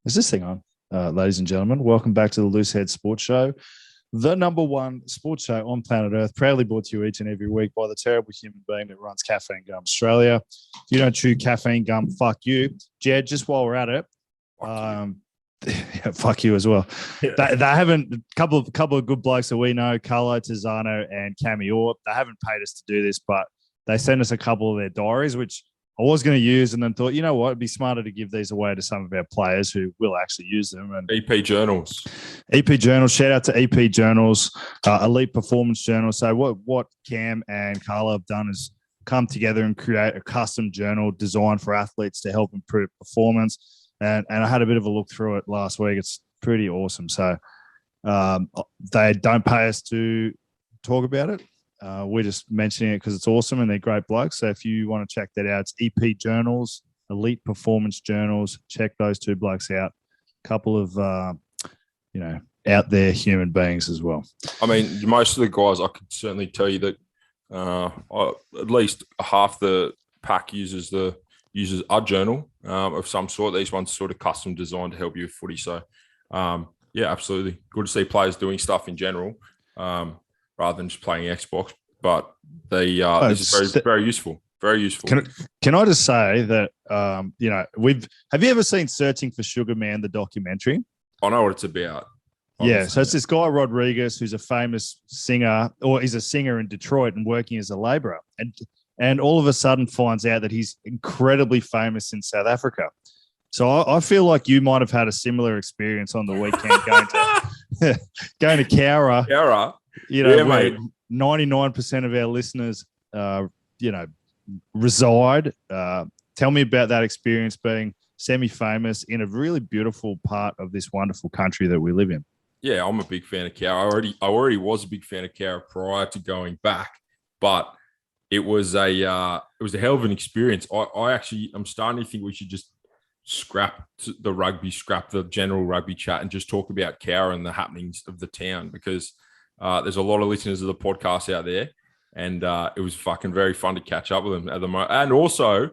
Is this thing on? Ladies and gentlemen, welcome back to the Looseheads Sports Show, the number one sports show on planet Earth, proudly brought to you each and every week by the terrible human being that runs Caffeine Gum Australia. If you don't chew caffeine gum, fuck you. Jed, just while we're at it, fuck you as well. Yeah. They haven't, a couple of good blokes that we know, Carlo Tizzano and Cammy Orr, they haven't paid us to do this, but they sent us a couple of their diaries, which I was going to use, and then thought, you know what, it'd be smarter to give these away to some of our players who will actually use them. And EP Journals. EP Journals, shout out to EP Journals, Elite Performance Journal. So what Cam and Carla have done is come together and create a custom journal designed for athletes to help improve performance. And I had a bit of a look through it last week. It's pretty awesome. So they don't pay us to talk about it. We're just mentioning it because it's awesome and they're great blokes. So if you want to check that out, it's EP Journals, Elite Performance Journals. Check those two blokes out. A couple of, out there human beings as well. I mean, most of the guys, I could certainly tell you that at least half the pack uses a journal of some sort. These ones sort of custom designed to help you with footy. So, yeah, absolutely. Good to see players doing stuff in general. Rather than just playing Xbox, but this is very, very useful. Very useful. Can I just say that have you ever seen Searching for Sugar Man, the documentary? I know what it's about. Yeah, so it's this guy Rodriguez who's a famous singer, or he's a singer in Detroit and working as a labourer, and all of a sudden finds out that he's incredibly famous in South Africa. So I feel like you might have had a similar experience on the weekend going to Cowra. Cowra. Where 99% of our listeners, reside. Tell me about that experience being semi-famous in a really beautiful part of this wonderful country that we live in. Yeah, I'm a big fan of Cowra. I already was a big fan of Cowra prior to going back, but it was a hell of an experience. I'm starting to think we should just scrap the general rugby chat and just talk about Cowra and the happenings of the town, because there's a lot of listeners of the podcast out there, and it was fucking very fun to catch up with them at the moment. And also,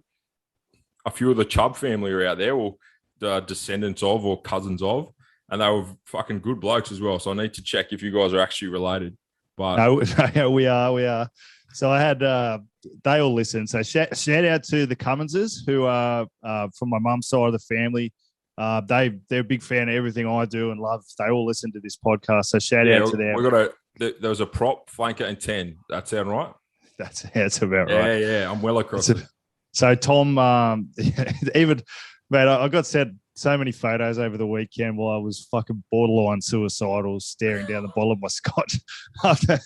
a few of the Chubb family are out there, or the descendants of, or cousins of, and they were fucking good blokes as well. So I need to check if you guys are actually related. But no, we are. So I had they all listen. So shout out to the Cumminses, who are from my mum's side of the family. They're a big fan of everything I do and love. They all listen to this podcast, so shout out to them. There was a prop, flanker, and 10. That sound right? That's about right. Yeah, I'm well across it. So Tom, I got sent so many photos over the weekend while I was fucking borderline suicidal, staring down the bottle of my scotch after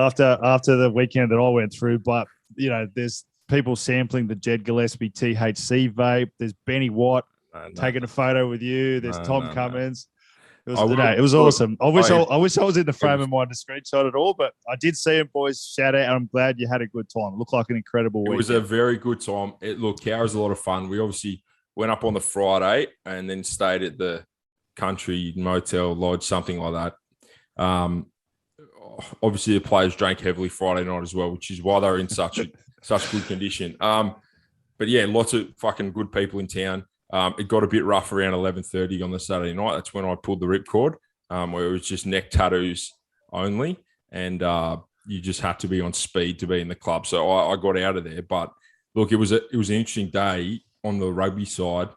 the weekend that I went through. But there's people sampling the Jed Gillespie THC vape. There's Benny Watt. Taking a photo with you. There's Tom Cummins. It was awesome. I wish I was in the frame of mind to screenshot it all, but I did see it, boys. Shout out. I'm glad you had a good time. It looked like an incredible week. It was a very good time. Cowra's a lot of fun. We obviously went up on the Friday and then stayed at the country motel lodge, something like that. Obviously, the players drank heavily Friday night as well, which is why they were in such good condition. But yeah, lots of fucking good people in town. It got a bit rough around 11:30 on the Saturday night. That's when I pulled the ripcord, where it was just neck tattoos only, and you just had to be on speed to be in the club. So I got out of there. But look, it was an interesting day on the rugby side.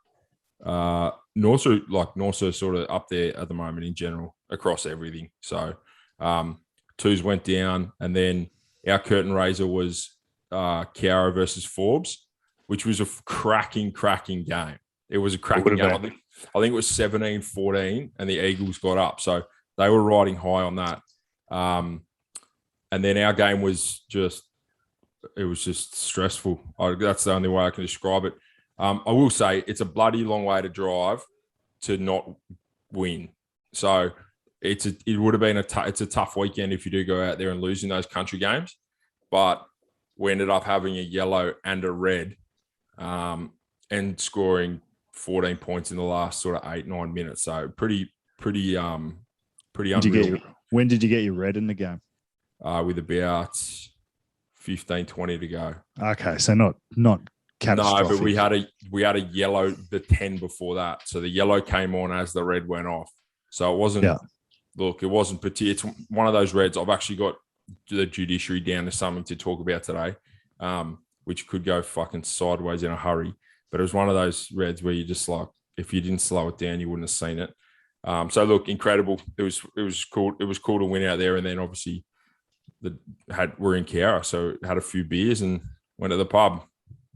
Norso sort of up there at the moment in general across everything. So twos went down, and then our curtain raiser was Cowra versus Forbes, which was a cracking game. It was a cracking game. I think it was 17-14, and the Eagles got up. So they were riding high on that. And then our game was just stressful. That's the only way I can describe it. I will say it's a bloody long way to drive to not win. So it's a tough weekend if you do go out there and lose in those country games. But we ended up having a yellow and a red, and scoring 14 points in the last sort of 8-9 minutes. So pretty unreal. When did you get your red in the game? With about 15-20 to go. Okay, so not catastrophic. No, but we had a yellow the 10 before that. So the yellow came on as the red went off. So it wasn't. Yeah. Look, it wasn't particular. It's one of those reds. I've actually got the judiciary down to something to talk about today, which could go fucking sideways in a hurry. But it was one of those reds where you just like, if you didn't slow it down, you wouldn't have seen it. So look, incredible. It was cool. It was cool to win out there, and then obviously we're in Cowra, so had a few beers and went to the pub.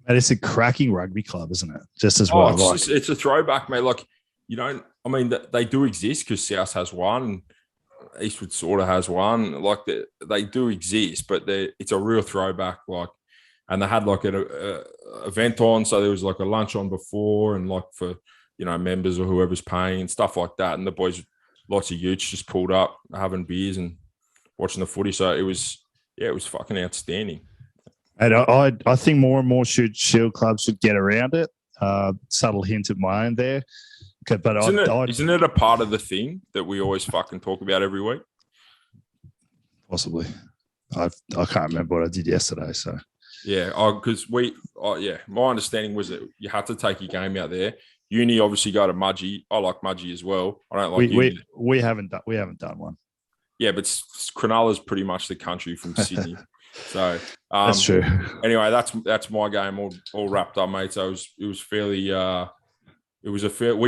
And it's a cracking rugby club, isn't it? Just as well. It's a throwback, mate. Like they do exist because South has one, and Eastwood sort of has one. Like they do exist, but it's a real throwback. Like, and they had like an event on, so there was like a lunch on before, and like for members or whoever's paying and stuff like that. And the boys, lots of youths just pulled up having beers and watching the footy. So it was fucking outstanding. And I think more and more shield clubs should get around it. Subtle hint of my own there. But isn't it a part of the thing that we always fucking talk about every week? Possibly. I can't remember what I did yesterday. So yeah, because my understanding was that you had to take your game out there. Uni obviously go to Mudgee. I like Mudgee as well. I don't like Uni. We haven't done one. Yeah, but Cronulla's pretty much the country from Sydney. So that's true. Anyway, that's my game all wrapped up, mate. So it was fairly. We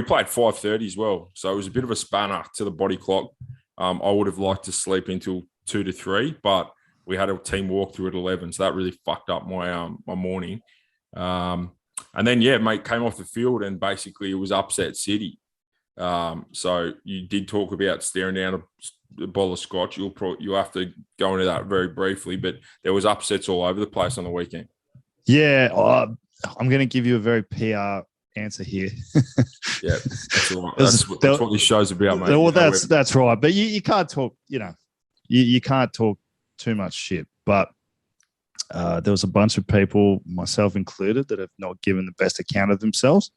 played 5:30 as well, so it was a bit of a spanner to the body clock. I would have liked to sleep until 2 to 3, but we had a team walkthrough at 11, so that really fucked up my morning. And then mate, came off the field and basically it was upset city. So you did talk about staring down a bottle of scotch. You'll have to go into that very briefly, but there was upsets all over the place on the weekend. Yeah, I'm going to give you a very PR answer here. Yeah, that's all right. That's what this show's about, mate. Well, that's right. But you can't talk. You can't talk too much shit. But there was a bunch of people, myself included, that have not given the best account of themselves,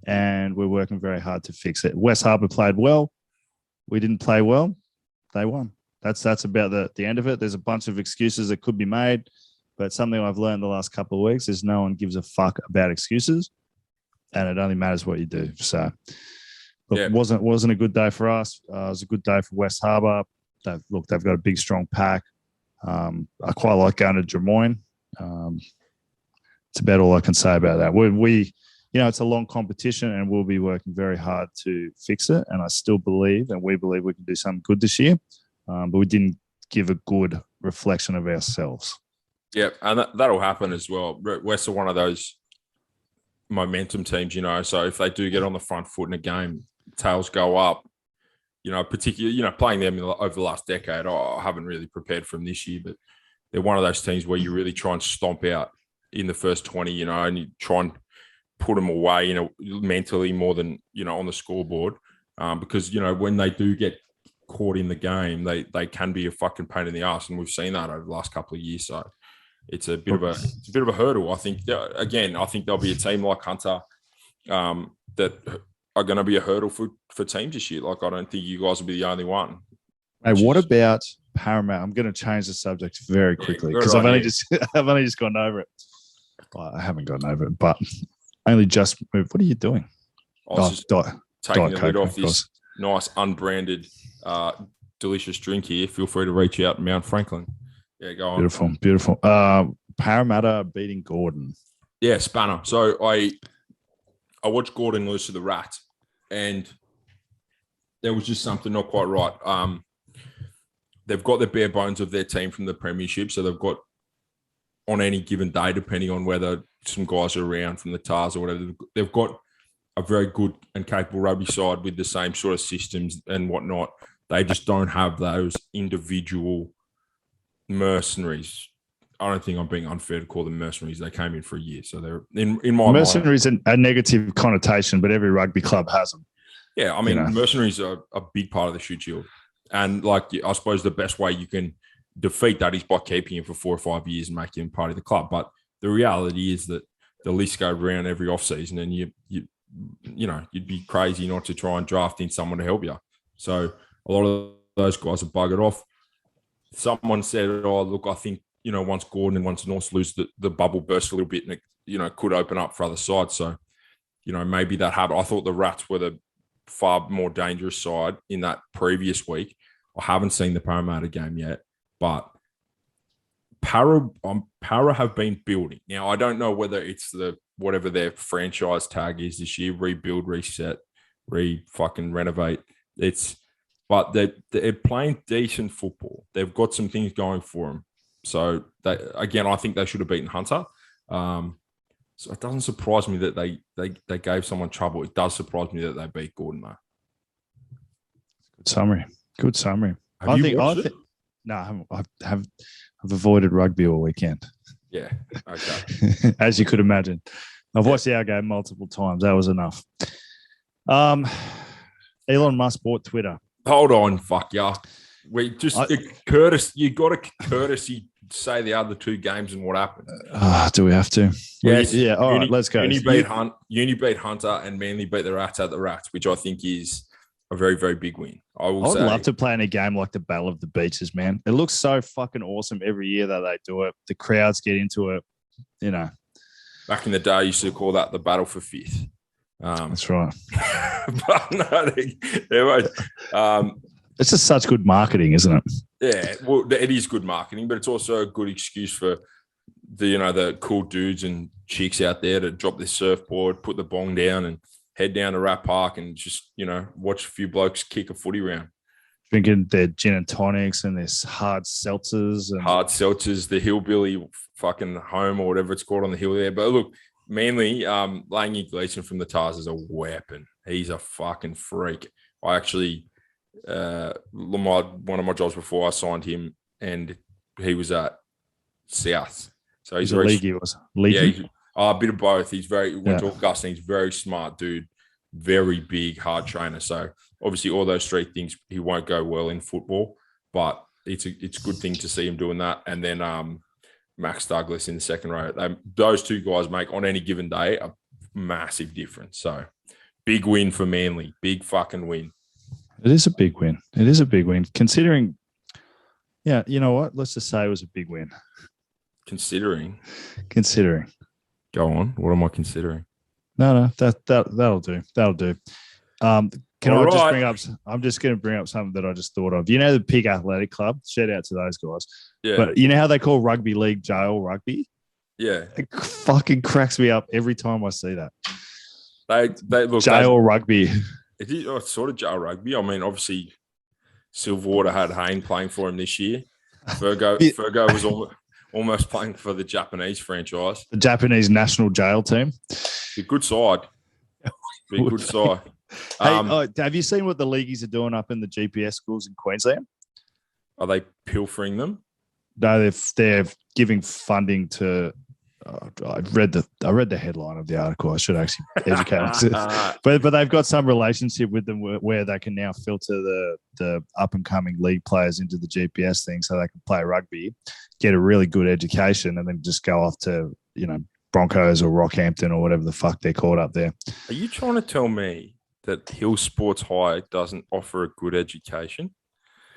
and we're working very hard to fix it. West Harbour played well. We didn't play well. They won. That's about the end of it. There's a bunch of excuses that could be made, but something I've learned the last couple of weeks is no one gives a fuck about excuses, and it only matters what you do. So, look, it wasn't a good day for us. It was a good day for West Harbour. They've got a big, strong pack. I quite like going to Drummoyne. It's about all I can say about that. We it's a long competition, and we'll be working very hard to fix it. And I still believe, and we believe, we can do something good this year. But we didn't give a good reflection of ourselves. Yeah, and that'll happen as well. West are one of those momentum teams, so if they do get on the front foot in a game, tails go up. Particularly, playing them over the last decade, I haven't really prepared for them this year, but they're one of those teams where you really try and stomp out in the first 20, and you try and put them away, mentally more than, on the scoreboard. Because, when they do get caught in the game, they can be a fucking pain in the ass. And we've seen that over the last couple of years. So it's a bit of a hurdle. I think, again, there'll be a team like Hunter that are going to be a hurdle for teams this year. Like, I don't think you guys will be the only one. Hey, what about Paramount? I'm going to change the subject very quickly because I've only just gone over it. Well, I haven't gone over it, but only just moved. What are you doing? I was just taking the lid off this nice unbranded, delicious drink here. Feel free to reach out, Mount Franklin. Yeah, go on. Beautiful. Parramatta beating Gordon. Yeah, spanner. So I watched Gordon lose to the Rat, and there was just something not quite right. They've got the bare bones of their team from the premiership, so they've got, on any given day, depending on whether some guys are around from the TARS or whatever, they've got a very good and capable rugby side with the same sort of systems and whatnot. They just don't have those individual mercenaries. I don't think I'm being unfair to call them mercenaries. They came in for a year. So they're, in my mercenaries mind, a negative connotation, but every rugby club has them. Yeah, I mean, mercenaries are a big part of the shoot shield. And, I suppose the best way you can defeat that is by keeping him for 4 or 5 years and making him part of the club. But the reality is that the list go around every offseason, and you'd be crazy not to try and draft in someone to help you. So a lot of those guys are buggered off. Someone said, "Oh, look, I think once Gordon and once North lose, the bubble burst a little bit, and could open up for other sides. So, maybe that happened. I thought the Rats were the far more dangerous side in that previous week. I haven't seen the Parramatta game yet, but Para have been building. Now, I don't know whether it's whatever their franchise tag is this year, rebuild, reset, fucking renovate. But they're playing decent football. They've got some things going for them. So, I think they should have beaten Hunter. So it doesn't surprise me that they gave someone trouble. It does surprise me that they beat Gordon, though. Good summary. Have you watched it? No, I've avoided rugby all weekend. Yeah, okay. As you could imagine. I've watched our game multiple times. That was enough. Elon Musk bought Twitter. Hold on, fuck yeah. We just you got to courtesy say the other two games and what happened. Do we have to? Yes. Yeah. All right, let's go. Uni beat Hunter and Manly beat the Rats at the Rats, which I think is a very, very big win. I would love to play in a game like the Battle of the Beaches, man. It looks so fucking awesome every year that they do it. The crowds get into it, Back in the day, I used to call that the Battle for Fifth. That's right. But no, it's just such good marketing, isn't it? Yeah, well, it is good marketing, but it's also a good excuse for the cool dudes and chicks out there to drop their surfboard, put the bong down, and head down to Rat Park and just watch a few blokes kick a footy round, drinking their gin and tonics and their hard seltzers, the hillbilly fucking home or whatever it's called on the hill there. But look, Manly, Langy Gleeson from the Tars is a weapon. He's a fucking freak. I actually. One of my jobs before I signed him, and he was at South. So he's a leaguey, was leaguey? Yeah, a bit of both. He's went to Augusta. He's very smart dude, very big, hard trainer. So obviously, all those three things he won't go well in football, but it's a good thing to see him doing that. And then Max Douglas in the second row. Those two guys make on any given day a massive difference. So big win for Manly. Big fucking win. It is a big win. Considering, you know what? Let's just say it was a big win. Considering. Go on. What am I considering? No, that'll do. I'm just going to bring up something that I just thought of. The Pig Athletic Club? Shout out to those guys. Yeah. But you know how they call rugby league jail rugby? Yeah. It fucking cracks me up every time I see that. They look jail rugby. It is sort of jail rugby. I mean, obviously, Silverwater had Hayne playing for him this year. Fergo was almost playing for the Japanese franchise. The Japanese national jail team. A good side. Good side. Have you seen what the leagueies are doing up in the GPS schools in Queensland? Are they pilfering them? No, they're giving funding to. I read the headline of the article. I should actually educate myself. But they've got some relationship with them where they can now filter the up and coming league players into the GPS thing, so they can play rugby, get a really good education, and then just go off to Broncos or Rockhampton or whatever the fuck they're called up there. Are you trying to tell me that Hill Sports High doesn't offer a good education?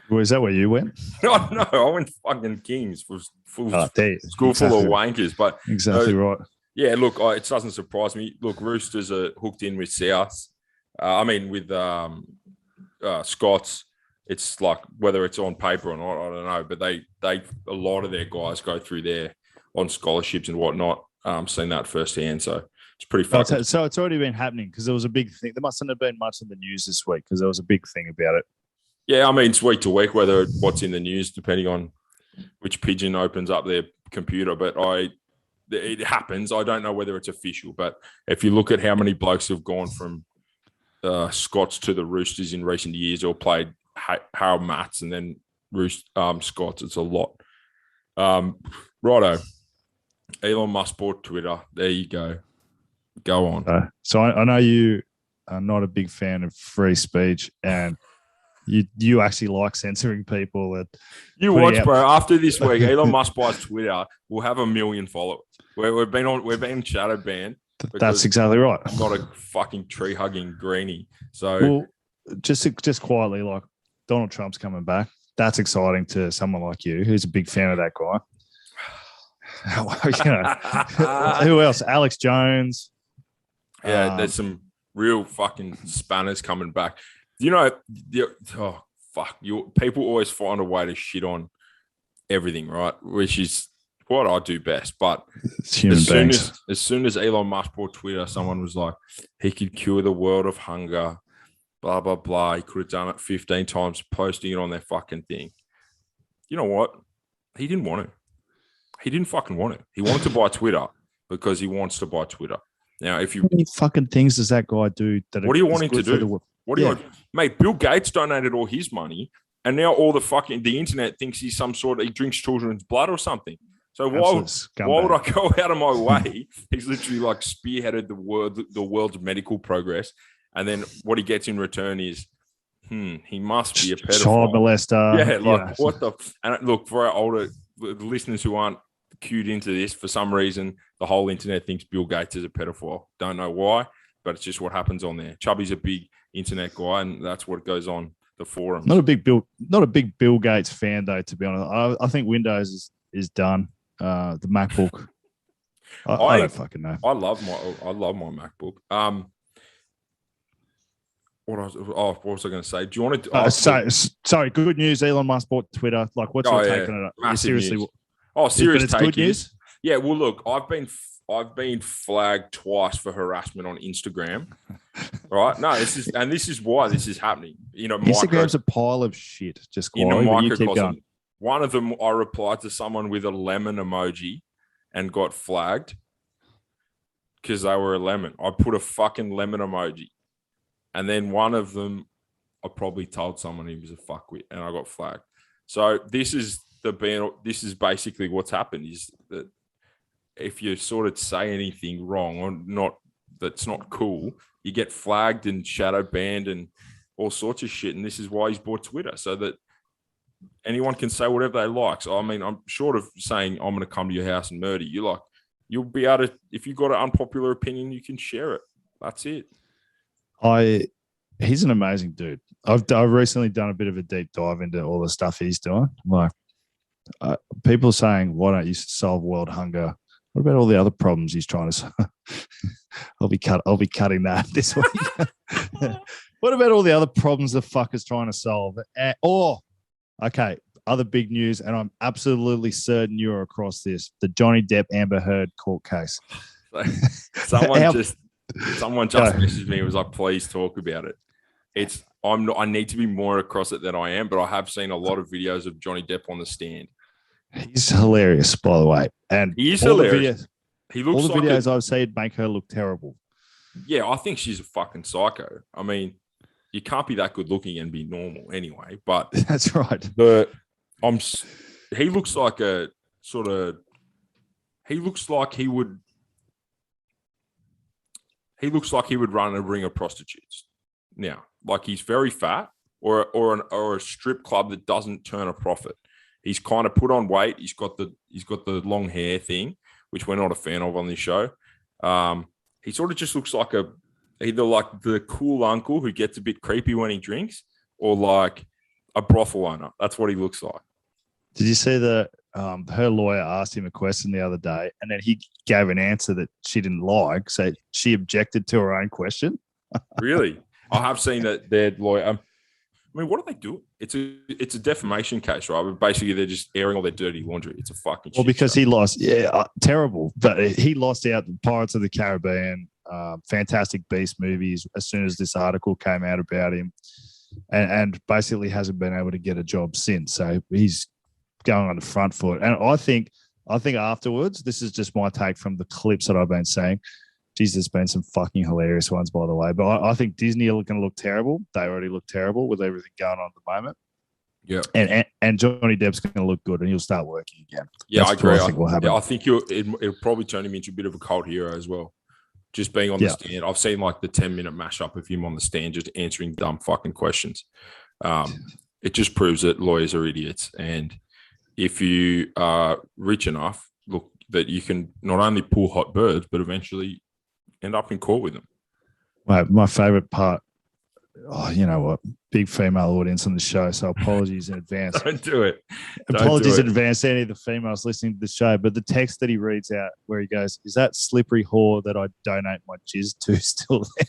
Well, is that where you went? No, I went fucking Kings for school full of wankers. But exactly right. Yeah, look, it doesn't surprise me. Look, Roosters are hooked in with South. With Scots. It's like whether it's on paper or not, I don't know. But they a lot of their guys go through there on scholarships and whatnot. Seen that firsthand, so it's pretty fun. So it's already been happening because there was a big thing. There mustn't have been much in the news this week because there was a big thing about it. Yeah, I mean, it's week to week, whether what's in the news, depending on which pigeon opens up their computer. But it happens. I don't know whether it's official. But if you look at how many blokes have gone from Scots to the Roosters in recent years or played Harold Matts and then Scots, it's a lot. Righto. Elon Musk bought Twitter. There you go. Go on. So I know you are not a big fan of free speech and you actually like censoring people. That you watch, bro. After this week, Elon Musk buys Twitter. We'll have 1 million followers. We've been shadow banned. That's exactly right. I'm not a fucking tree hugging greenie. So just quietly, like Donald Trump's coming back. That's exciting to someone like you, who's a big fan of that guy. Who else? Alex Jones. Yeah, there's some real fucking spanners coming back. You know, people always find a way to shit on everything, right? Which is what I do best. But as soon as Elon Musk bought Twitter, someone was like, he could cure the world of hunger, blah, blah, blah. He could have done it 15 times, posting it on their fucking thing. You know what? He didn't want to. He didn't fucking want it. He wanted to buy Twitter because he wants to buy Twitter. Now, if you... How many fucking things does that guy do? What do you want him to do? What do you want? Mate, Bill Gates donated all his money, and now all the internet thinks he's some sort of... He drinks children's blood or something. So why would I go out of my way? He's literally like spearheaded the world's medical progress, and then what he gets in return is, he must be a pedophile. Child molester. Yeah, what the... And look, for our older listeners who aren't cued into this, for some reason, the whole internet thinks Bill Gates is a pedophile. Don't know why, but it's just what happens on there. Chubby's a big internet guy, and that's what goes on the forums. Not a big Bill Gates fan, though, to be honest. I think Windows is done. The MacBook. I don't fucking know. I love my MacBook. What was I going to say? Do you want to? Sorry. Good news. Elon Musk bought Twitter. Like, what's your take on it? Seriously. News. Serious take good news. Yeah. Well, look, I've been flagged twice for harassment on Instagram. Right? No, this is why this is happening. You know, Instagram's a pile of shit. Just in a microcosm. One of them, I replied to someone with a lemon emoji and got flagged because they were a lemon. I put a fucking lemon emoji. And then one of them, I probably told someone he was a fuckwit and I got flagged. So this is basically what's happened, is that if you sort of say anything wrong or that's not cool, you get flagged and shadow banned and all sorts of shit. And this is why he's bought Twitter, so that anyone can say whatever they like. So, I mean, I'm short of saying I'm going to come to your house and murder you. Like, you'll be able to, if you've got an unpopular opinion, you can share it. That's it. He's an amazing dude. I've recently done a bit of a deep dive into all the stuff he's doing. Like, people saying, why don't you solve world hunger? What about all the other problems he's trying to solve? I'll be cutting that this week. What about all the other problems the fucker's trying to solve? Okay, other big news, and I'm absolutely certain you're across this: the Johnny Depp Amber Heard court case. Someone just messaged me and was like, "Please talk about it." I need to be more across it than I am, but I have seen a lot of videos of Johnny Depp on the stand. He's hilarious, by the way, and he is hilarious. All the videos I've seen make her look terrible. Yeah, I think she's a fucking psycho. I mean, you can't be that good looking and be normal anyway. But that's right. He looks like a sort of. He looks like he would run a ring of prostitutes. Now, like, he's very fat, or a strip club that doesn't turn a profit. He's kind of put on weight. He's got the long hair thing, which we're not a fan of on this show. He sort of just looks like either like the cool uncle who gets a bit creepy when he drinks, or like a brothel owner. That's what he looks like. Did you see that her lawyer asked him a question the other day, and then he gave an answer that she didn't like, so she objected to her own question? Really? I have seen that their lawyer. I mean, what do they do? It's a defamation case, right? But basically, they're just airing all their dirty laundry. It's a fucking because he lost. Yeah, terrible. But he lost out the Pirates of the Caribbean, Fantastic Beast movies as soon as this article came out about him, and basically hasn't been able to get a job since. So he's going on the front foot. And I think afterwards, this is just my take from the clips that I've been seeing. Geez, there's been some fucking hilarious ones, by the way. But I think Disney are going to look terrible. They already look terrible with everything going on at the moment. Yeah. And Johnny Depp's going to look good, and he'll start working again. Yeah, That's I agree. I think will happen. I think it'll probably turn him into a bit of a cult hero as well. Just being on the stand. I've seen like the 10-minute mashup of him on the stand just answering dumb fucking questions. It just proves that lawyers are idiots. And if you are rich enough, look, that you can not only pull hot birds, but eventually end up in court with them. My favorite part Oh, you know what? Big female audience on the show, so apologies in advance. Don't do it. Apologies in advance to any of the females listening to the show. But the text that he reads out where he goes, "Is that slippery whore that I donate my jizz to still there?"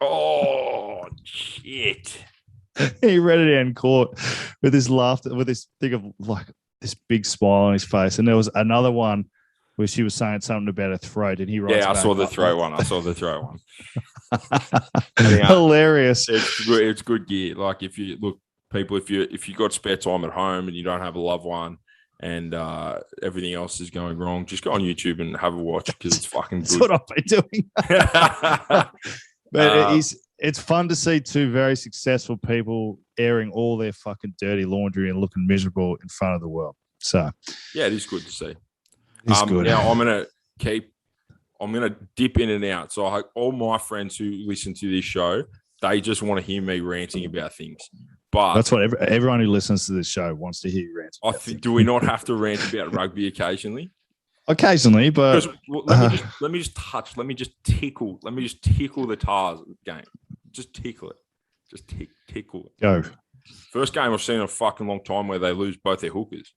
Oh, shit. He read it out in court with his laughter, with this thing of like this big smile on his face. And there was another one where she was saying something about her throat, and he writes, "Yeah, I saw the throat one. Hilarious. It's good gear. Like if you look, people, if you got spare time at home and you don't have a loved one and everything else is going wrong, just go on YouTube and have a watch because it's fucking good. That's what I've been doing. But it's fun to see two very successful people airing all their fucking dirty laundry and looking miserable in front of the world. So yeah, it is good to see. It's good. Now I'm gonna dip in and out. So all my friends who listen to this show, they just want to hear me ranting about things. But that's what everyone who listens to this show wants to hear you rant. Do we not have to rant about rugby occasionally? Occasionally, but let me just tickle the Tars game. Just tickle it. Just tickle it. Go. First game I've seen in a fucking long time where they lose both their hookers.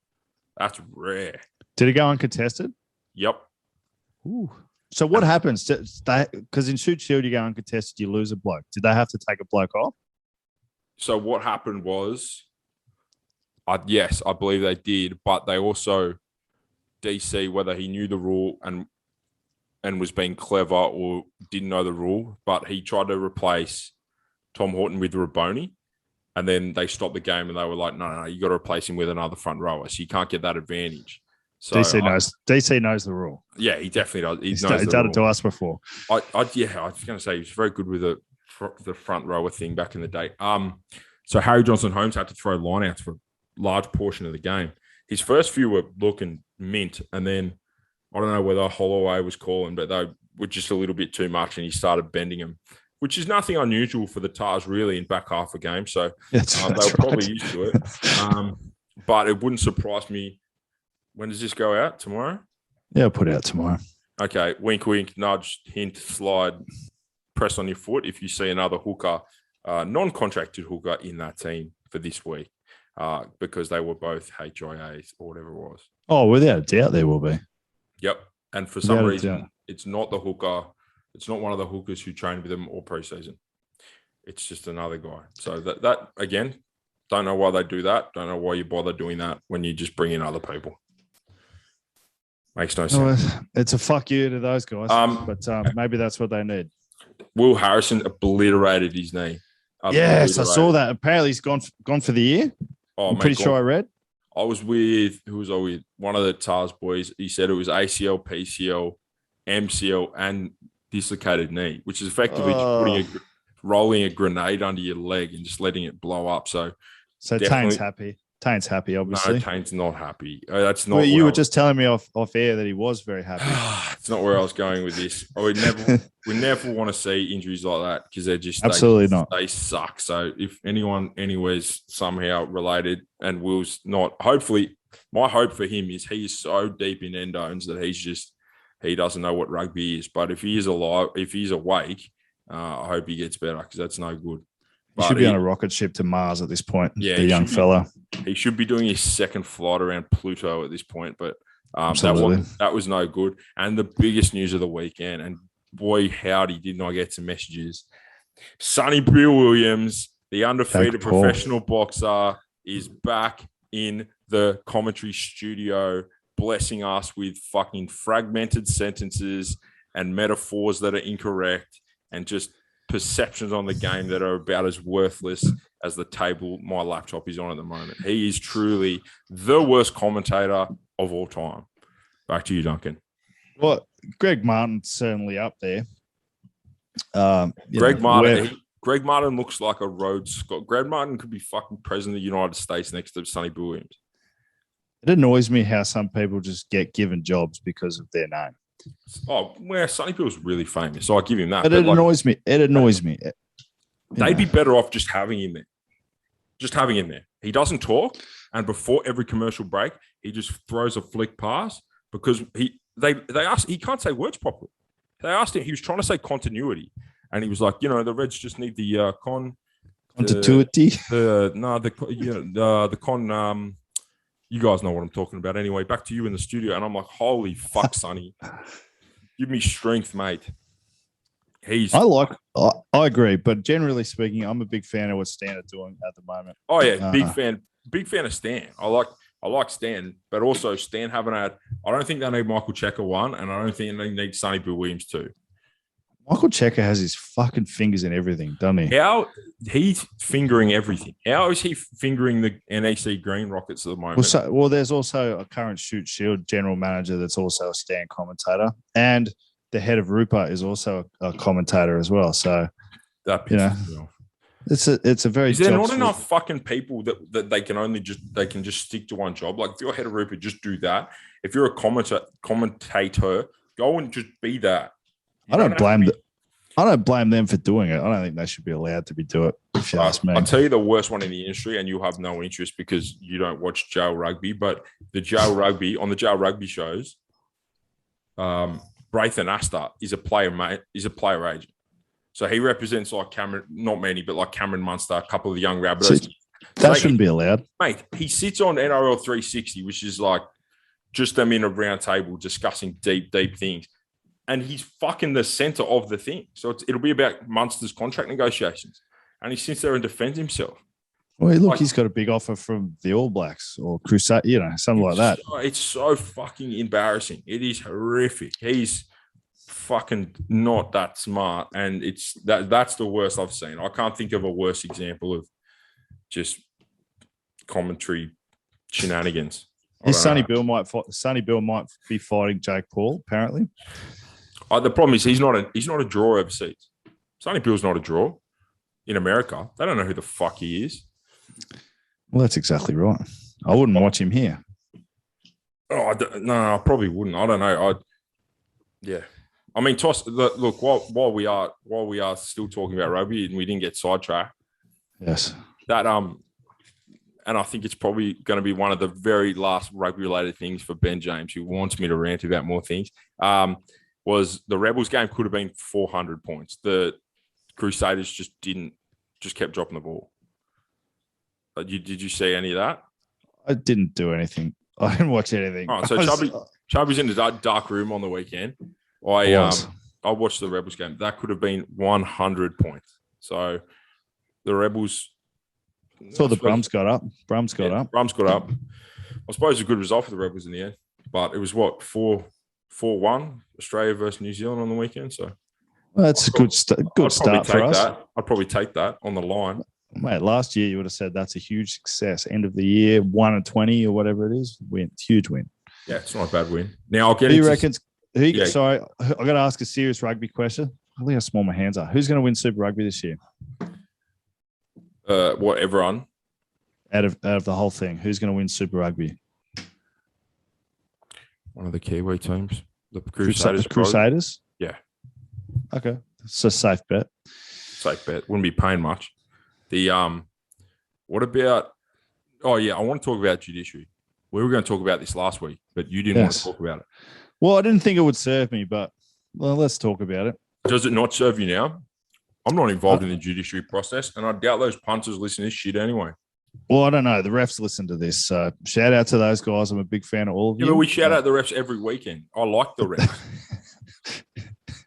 That's rare. Did it go uncontested? Yep. Ooh. So what happens? Because in Shoot Shield, you go uncontested, you lose a bloke. Did they have to take a bloke off? So what happened was, yes, I believe they did, but they also DC whether he knew the rule and was being clever or didn't know the rule, but he tried to replace Tom Horton with Raboni, and then they stopped the game and they were like, no, you got to replace him with another front rower, so you can't get that advantage. So DC knows the rule. Yeah, he definitely does. He's done it to us before. I was going to say he was very good with the front rower thing back in the day. So Harry Johnson-Holmes had to throw lineouts for a large portion of the game. His first few were looking mint, and then I don't know whether Holloway was calling, but they were just a little bit too much, and he started bending them, which is nothing unusual for the Tars really in back half a game. So they were probably used to it. But it wouldn't surprise me. When does this go out? Tomorrow? Yeah, I'll put it out tomorrow. Okay. Wink, wink, nudge, hint, slide, press on your foot if you see another hooker, non-contracted hooker in that team for this week, because they were both HIAs or whatever it was. Oh, without a doubt there will be. Yep. And for some reason, it's not the hooker. It's not one of the hookers who trained with them all preseason. It's just another guy. So that again, don't know why they do that. Don't know why you bother doing that when you just bring in other people. Makes no sense. It's a fuck you to those guys, but maybe that's what they need. Will Harrison obliterated his knee. Yes, I saw that. Apparently he's gone for the year. I'm pretty sure I read. I was with, who was I with? One of the Tars boys. He said it was ACL, PCL, MCL, and dislocated knee, which is effectively just rolling a grenade under your leg and just letting it blow up. So Tane's happy. Tane's happy, obviously. No, Tane's not happy. That's not. Well, you were just telling me off air that he was very happy. It's not where I was going with this. We never want to see injuries like that because they're just absolutely they suck. So if anyone anywhere's somehow related and Will's not, hopefully, my hope for him is he is so deep in endones that he doesn't know what rugby is. But if he is alive, if he's awake, I hope he gets better because that's no good. He should be on a rocket ship to Mars at this point. Yeah, the young fella. He should be doing his second flight around Pluto at this point, but that was no good. And the biggest news of the weekend, and boy, howdy, didn't I get some messages. Sonny Bill Williams, the undefeated professional boxer, is back in the commentary studio, blessing us with fucking fragmented sentences and metaphors that are incorrect and just perceptions on the game that are about as worthless as the table my laptop is on at the moment. He is truly the worst commentator of all time. Back to you, Duncan. Well, Greg Martin's certainly up there. Greg Martin looks like a Rhodes Scott. Greg Martin could be fucking president of the United States next to Sonny Bill Williams. It annoys me how some people just get given jobs because of their name. Oh, well, Sonny Bill's really famous, so I give him that. But it annoys me. It annoys me. They'd be better off just having him there. Just having him there. He doesn't talk, and before every commercial break, he just throws a flick pass because they asked he can't say words properly. They asked him, he was trying to say continuity, and he was like, the Reds just need the Continuity. You guys know what I'm talking about. Anyway, back to you in the studio, and I'm like, holy fuck, Sonny, give me strength, mate. I agree, but generally speaking, I'm a big fan of what Stan are doing at the moment. Oh yeah, big fan of Stan. I like Stan, but also Stan haven't had. I don't think they need Michael Checker 1, and I don't think they need Sonny Bill Williams 2. Michael Checker has his fucking fingers in everything, doesn't he? How he's fingering everything? How is he fingering the NEC Green Rockets at the moment? Well, there's also a current Shoot Shield general manager that's also a Stan commentator, and the head of Rupert is also a commentator as well. So that pisses me off. It's a very. Is there not enough fucking people that they can just stick to one job? Like if you're head of Rupert, just do that. If you're a commentator, go and just be that. I don't blame them for doing it. I don't think they should be allowed to do it, if you ask me. I'll tell you the worst one in the industry, and you'll have no interest because you don't watch jail rugby, but the jail rugby shows, Braithen Astor is a player agent. So he represents like Cameron, not many, but like Cameron Munster, a couple of the young Rabbitohs. That shouldn't be allowed. Mate, he sits on NRL 360, which is like just them in a round table discussing deep things. And he's fucking the center of the thing. So it'll be about Munster's contract negotiations. And he sits there and defends himself. Well, look, he's got a big offer from the All Blacks or Crusade, something like that. It's so fucking embarrassing. It is horrific. He's fucking not that smart. And that's the worst I've seen. I can't think of a worse example of just commentary shenanigans. Sonny Bill might be fighting Jake Paul, apparently. The problem is he's not a draw overseas. Sonny Bill's not a draw in America. They don't know who the fuck he is. Well, that's exactly right. I wouldn't watch him here. Oh no, I probably wouldn't. I don't know. I mean, look. While we are still talking about rugby, and we didn't get sidetracked. Yes. That and I think it's probably going to be one of the very last rugby-related things for Ben James, who wants me to rant about more things. Was the Rebels game could have been 400 points. The Crusaders just kept dropping the ball. Did you see any of that? I didn't do anything. I didn't watch anything. Oh, so Chubby's in the dark room on the weekend. I watched the Rebels game. That could have been 100 points. So the Rebels. So the Brums got up. Brums got up. I suppose it's a good result for the Rebels in the end. But it was 4-1 Australia versus New Zealand on the weekend. So that's a good start for us. I'd probably take that on the line. Mate, last year you would have said that's a huge success. End of the year, 1-20 or whatever it is, huge win. Yeah, it's not a bad win. Now I'll get. Who reckons? Sorry, I got to ask a serious rugby question. Look how small my hands are. Who's going to win Super Rugby this year? Everyone out of the whole thing, who's going to win Super Rugby? One of the Kiwi teams, the Crusaders. Crusaders. Yeah. Okay, it's a safe bet. Wouldn't be paying much. What about? Oh yeah, I want to talk about judiciary. We were going to talk about this last week, but you didn't want to talk about it. Well, I didn't think it would serve me, but let's talk about it. Does it not serve you now? I'm not involved in the judiciary process, and I doubt those punters listen to this shit anyway. Well, I don't know. The refs listen to this. So shout out to those guys. I'm a big fan of all of you. But we shout out the refs every weekend. I like the refs.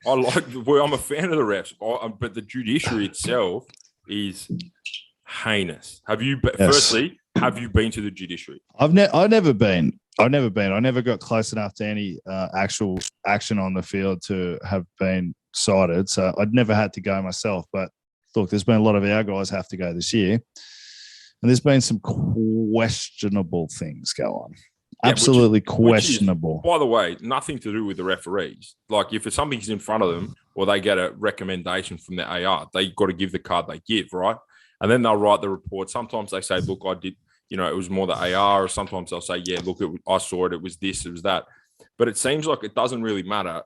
I'm a fan of the refs, but the judiciary itself is heinous. Firstly, have you been to the judiciary? I've never been. I never got close enough to any actual action on the field to have been cited. So I'd never had to go myself. But look, there's been a lot of our guys have to go this year. And there's been some questionable things go on. Absolutely questionable. By the way, nothing to do with the referees. Like if something's in front of them or they get a recommendation from the AR, they got to give the card they give, right? And then they'll write the report. Sometimes they say, look, I did, it was more the AR. Or sometimes they'll say, yeah, look, I saw it. It was this, it was that. But it seems like it doesn't really matter.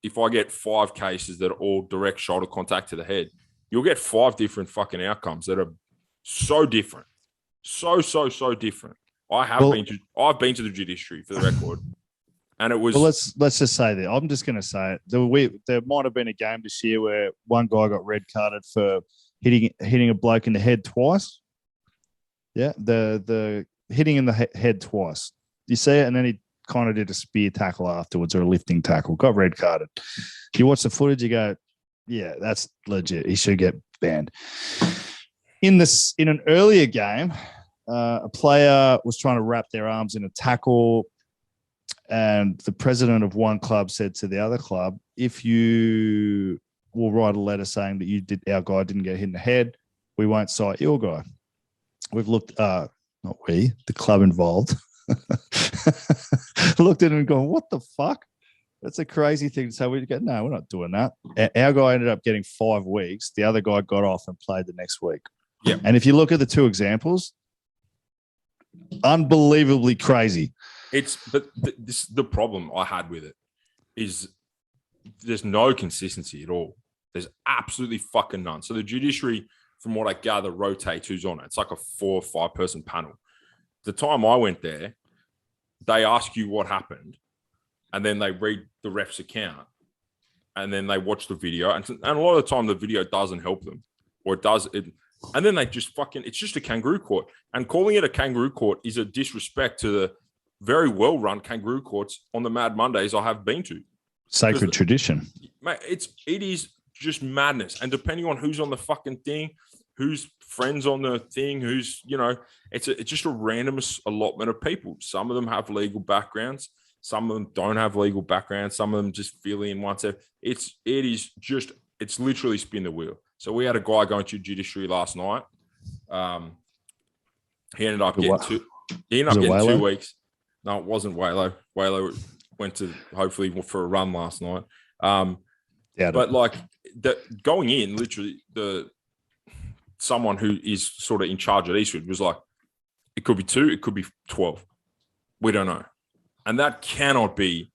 If I get 5 cases that are all direct shoulder contact to the head, you'll get 5 different fucking outcomes that are so different. So different. I've been to the judiciary for the record, and it was. Well, let's just say that I'm just going to say it. There might have been a game this year where one guy got red carded for hitting a bloke in the head twice. Yeah, the hitting in the head twice. You see it, and then he kind of did a spear tackle afterwards or a lifting tackle. Got red carded. You watch the footage, you go, yeah, that's legit. He should get banned. In an earlier game, a player was trying to wrap their arms in a tackle, and the president of one club said to the other club, if you will write a letter saying that our guy didn't get hit in the head, we won't cite your guy. We've looked, not we, the club involved, looked at him and gone, what the fuck? That's a crazy thing to say. We go, no, we're not doing that. Our guy ended up getting 5 weeks. The other guy got off and played the next week. Yeah. And if you look at the two examples, unbelievably crazy. But the problem I had with it is there's no consistency at all. There's absolutely fucking none. So the judiciary, from what I gather, rotates who's on it. It's like a 4 or 5 person panel. The time I went there, they ask you what happened, and then they read the ref's account, and then they watch the video. And a lot of the time, the video doesn't help them, or it does. And then they just it's just a kangaroo court. And calling it a kangaroo court is a disrespect to the very well-run kangaroo courts on the Mad Mondays I have been to. Sacred tradition. Mate, it is just madness. And depending on who's on the fucking thing, who's friends on the thing, who's, it's just a random allotment of people. Some of them have legal backgrounds. Some of them don't have legal backgrounds. Some of them just fill in once. It's literally spin the wheel. So we had a guy going to judiciary last night. He ended up getting 2 weeks. No, it wasn't Waylo. Waylo went to hopefully for a run last night. But like going in, literally someone who is sort of in charge at Eastwood was like, it could be 2, it could be 12. We don't know. And that cannot be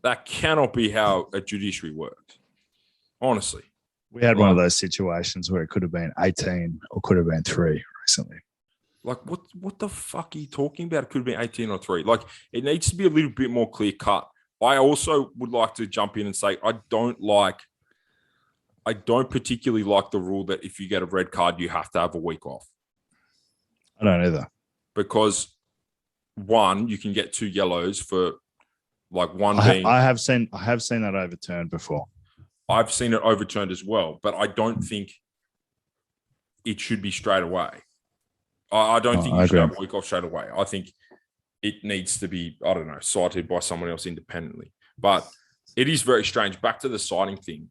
how a judiciary works. Honestly. We had one of those situations where it could have been 18 or could have been 3 recently. Like, what the fuck are you talking about? It could have been 18 or 3. Like, it needs to be a little bit more clear cut. I also would like to jump in and say I don't particularly like the rule that if you get a red card, you have to have a week off. I don't either. Because one, you can get 2 yellows for like one I being. I have seen that overturned before. I've seen it overturned as well, but I don't think it should be straight away. I don't think you should have a week off straight away. I think it needs to be, I don't know, cited by someone else independently. But it is very strange. Back to the citing thing.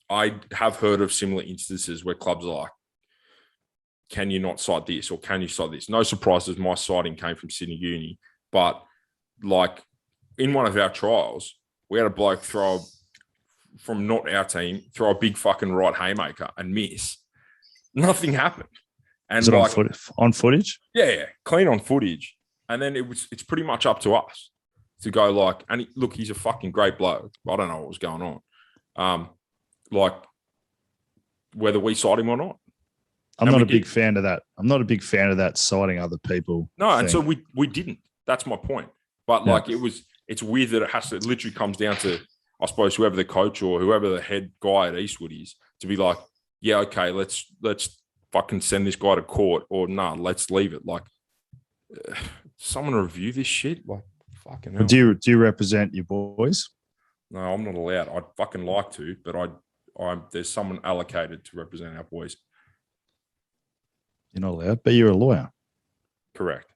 I have heard of similar instances where clubs are like, can you not cite this or can you cite this? No surprises, my citing came from Sydney Uni. But like in one of our trials, we had a bloke from not our team, throw a big fucking right haymaker and miss. Nothing happened. And is it like, on footage? Yeah, clean on footage. And then it's pretty much up to us to go like, and look, he's a fucking great bloke. I don't know what was going on. Like whether we cite him or not. I'm not a big fan of that. I'm not a big fan of that citing other people. No, and so we didn't. That's my point. But like it's weird that it literally comes down to, I suppose, whoever the coach or whoever the head guy at Eastwood is to be like, yeah, okay, let's fucking send this guy to court, or nah, let's leave it. Like, someone review this shit. Like, fucking hell. Do you represent your boys? No, I'm not allowed. I'd fucking like to, but there's someone allocated to represent our boys. You're not allowed, but you're a lawyer. Correct.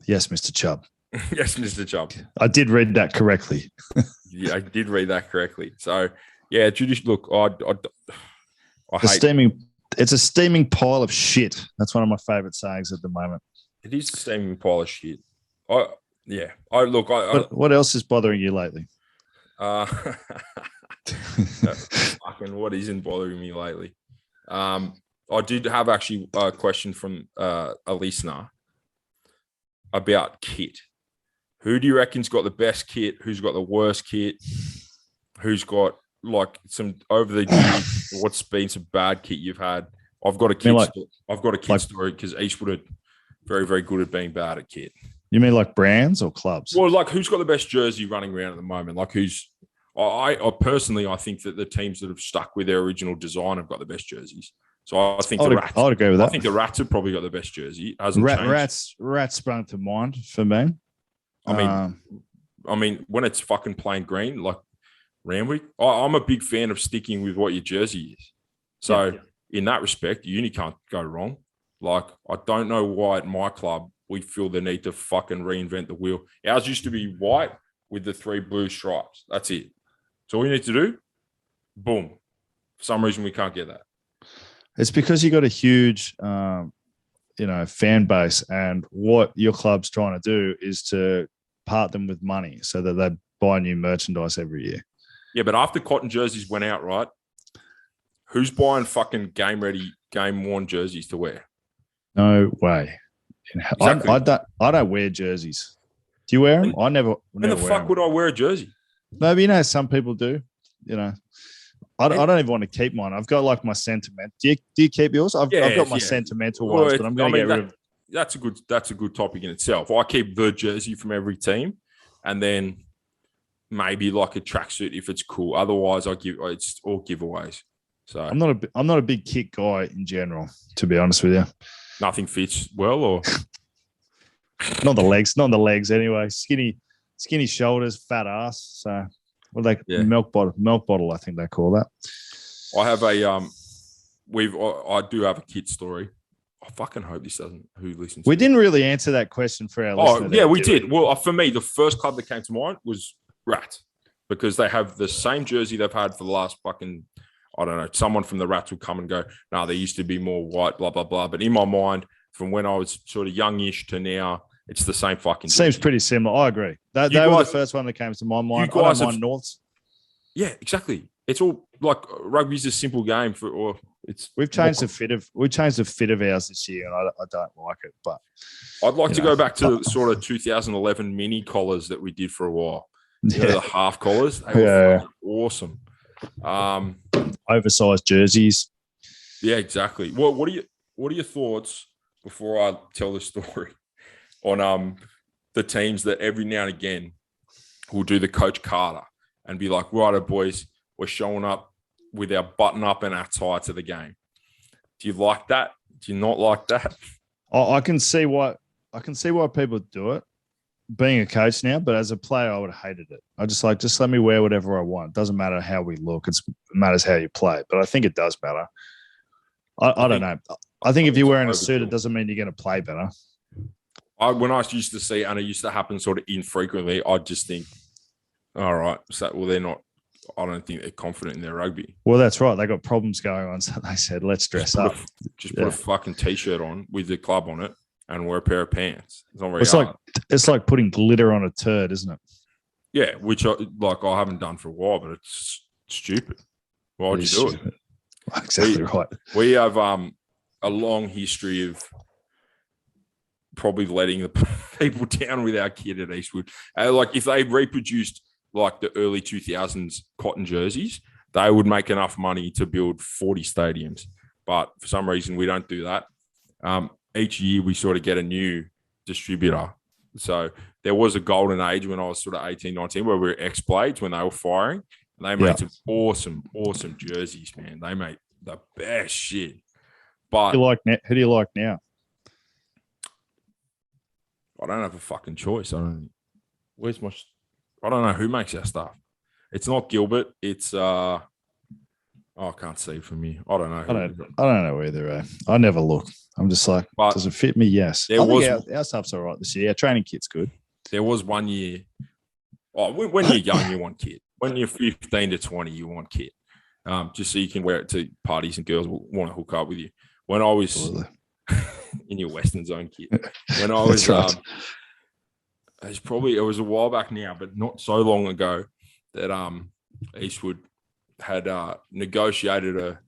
Yes, Mr. Chubb. Yes, Mr. Chubb. I did read that correctly. Yeah, I did read that correctly. So, yeah, look, I hate it's a steaming pile of shit. That's one of my favorite sayings at the moment. It is a steaming pile of shit. What else is bothering you lately? Fucking what isn't bothering me lately? I did have actually a question from a listener about kit. Who do you reckon's got the best kit? Who's got the worst kit? Who's got like some over the years? What's been some bad kit you've had? I've got a kit story because Eastwood are very, very good at being bad at kit. You mean like brands or clubs? Well, like who's got the best jersey running around at the moment? Like I personally, I think that the teams that have stuck with their original design have got the best jerseys. So I think the Rats. I'd agree with that. I think the Rats have probably got the best jersey. It hasn't changed. Rats sprung to mind for me. I mean, when it's fucking plain green, like Randwick, I'm a big fan of sticking with what your jersey is. So in that respect, uni can't go wrong. Like, I don't know why at my club we feel the need to fucking reinvent the wheel. Ours used to be white with the 3 blue stripes. That's it. So all you need to do, boom. For some reason, we can't get that. It's because you got a huge, fan base, and what your club's trying to do is to part them with money so that they buy new merchandise every year. Yeah, but after cotton jerseys went out, right? Who's buying fucking game-ready, game-worn jerseys to wear? No way. Exactly. I don't wear jerseys. Do you wear them? I never. When the fuck would I wear a jersey? No, but some people do. I don't even want to keep mine. I've got like my sentiment. Do you keep yours? I've got my sentimental ones, but I'm going to get rid of. That's a good topic in itself. I keep the jersey from every team, and then maybe like a tracksuit if it's cool. Otherwise, it's all giveaways. So I'm not a big kit guy in general, to be honest with you. Nothing fits well, or not the legs anyway. Skinny shoulders, fat ass. So milk bottle, I think they call that. I have I do have a kit story. I fucking hope this doesn't. Who listens? We didn't really answer that question for our listeners. Oh yeah, we did. Well, for me, the first club that came to mind was Rat, because they have the same jersey they've had for the last fucking. I don't know, someone from the Rats will come and go, no, they used to be more white, blah, blah, blah. But in my mind, from when I was sort of youngish to now, it's the same fucking Seems pretty similar. I agree. They were the first one that came to my mind. I don't mind Norths. Yeah, exactly. It's all like rugby's a simple game we've changed the fit of ours this year, and I don't like it. But I'd like to go back to sort of 2011 mini collars that we did for a while. The half collars. They were awesome. Oversized jerseys. Yeah, exactly. What are your thoughts before I tell the story on the teams that every now and again will do the Coach Carter and be like, righto, boys, we're showing up with our button up and our tie to the game. Do you like that? Do you not like that? I can see why people do it. Being a coach now, but as a player, I would have hated it. I just let me wear whatever I want. It doesn't matter how we look. It matters how you play. But I think it does matter. I don't know. I think if you're wearing a suit, it doesn't mean you're going to play better. When I used to see, and it used to happen sort of infrequently, I'd just think, all right, they're not. I don't think they're confident in their rugby. Well, that's right. They got problems going on, so they said, let's dress up. Put a fucking T-shirt on with the club on it and wear a pair of pants. It's not very hard. It's like putting glitter on a turd, isn't it? Yeah, which I haven't done for a while, but it's stupid. Why would you do it? Exactly right. We have a long history of probably letting the people down with our kit at Eastwood. If they reproduced like the early 2000s cotton jerseys, they would make enough money to build 40 stadiums. But for some reason, we don't do that. Each year, we sort of get a new distributor. So there was a golden age when I was sort of 18, 19, where we were X-Blades when they were firing. And they made some awesome, awesome jerseys, man. They made the best shit. But who do you like now? I don't have a fucking choice. I don't know who makes that stuff. It's not Gilbert. It's I can't see from here. I don't know. I don't know either. I never look. I'm just like, does it fit me? Yes. Our stuff's all right this year. Our training kit's good. There was 1 year. Oh, when you're young, you want kit. When you're 15 to 20, you want kit. Just so you can wear it to parties and girls will want to hook up with you. When I was in your Western Zone kit, when I was, right. It was a while back now, but not so long ago that Eastwood had negotiated a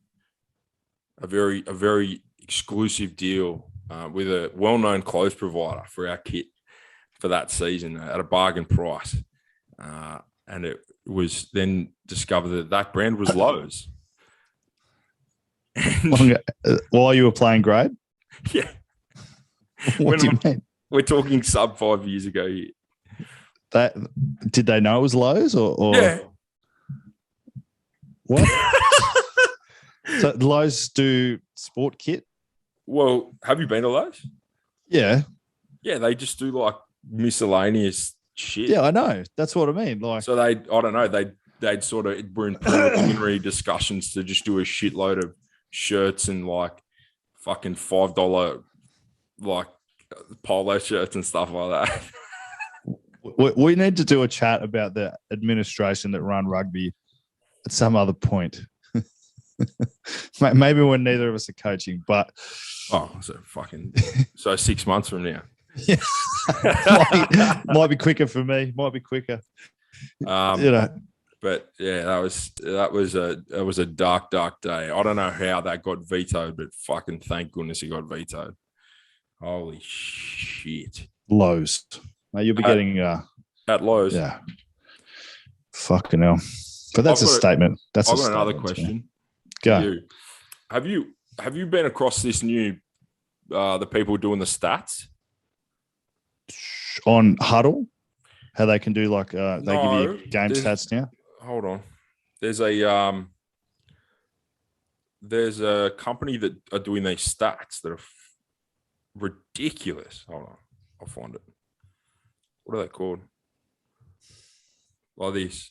very exclusive deal with a well-known clothes provider for our kit for that season at a bargain price. And it was then discovered that brand was Lowe's. While you were playing grade? Yeah. What do you mean? We're talking sub 5 years ago. Did they know it was Lowe's or? Yeah. What? So Lowe's do sport kit? Well, have you been to those? Yeah. Yeah, they just do like miscellaneous shit. Yeah, I know. That's what I mean. Like, so I don't know, they'd sort of were in preliminary discussions to just do a shitload of shirts and like fucking $5 like polo shirts and stuff like that. we need to do a chat about the administration that run rugby at some other point. Maybe when neither of us are coaching, but so 6 months from now. Yeah. might be quicker for me. Might be quicker. But yeah, that was a dark day. I don't know how that got vetoed, but fucking thank goodness it got vetoed. Holy shit. Lowe's. Now you'll be getting at Lowe's. Yeah. Fucking hell. But that's a statement. I've got another question. Go. Have you been across this new the people doing the stats on Huddle? How they can do like they give you game stats now? Hold on. There's a company that are doing these stats that are ridiculous. Hold on. I'll find it. What are they called? Like this.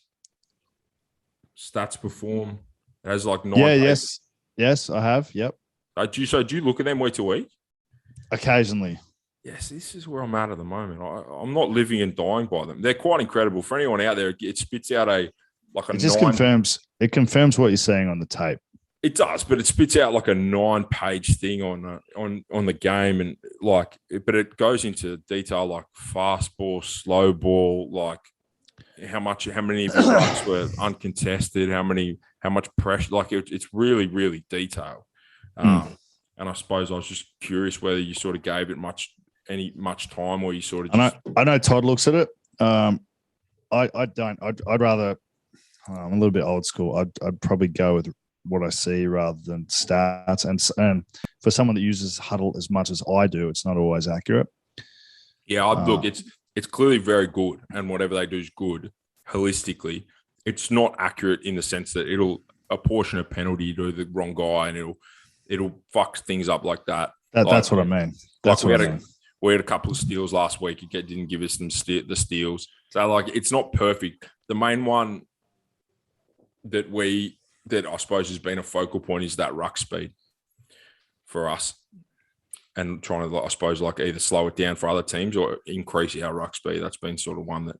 Stats Perform. It has like 9 pages. Yes, I have. Yep. Do you look at them week to week? Occasionally. Yes, this is where I'm at the moment. I'm not living and dying by them. They're quite incredible. For anyone out there, it spits out it confirms what you're saying on the tape. It does, but it spits out like a 9-page thing on the game, and like, but it goes into detail like fast ball, slow ball, like how many of your runs were uncontested, how much pressure. Like it's really, really detailed. And I suppose I was just curious whether you sort of gave it much time, or you sort of just... I know Todd looks at it. I don't. I'd rather. I'm a little bit old school. I'd probably go with what I see rather than stats. And for someone that uses Huddle as much as I do, it's not always accurate. Yeah, look, it's clearly very good, and whatever they do is good holistically. It's not accurate in the sense that it'll apportion a penalty to the wrong guy, and it'll fuck things up like that. That's what I mean. We had a couple of steals last week. It didn't give us the steals. So, like, it's not perfect. The main one that I suppose has been a focal point is that ruck speed for us, and trying to, I suppose, like either slow it down for other teams or increase our ruck speed. That's been sort of one that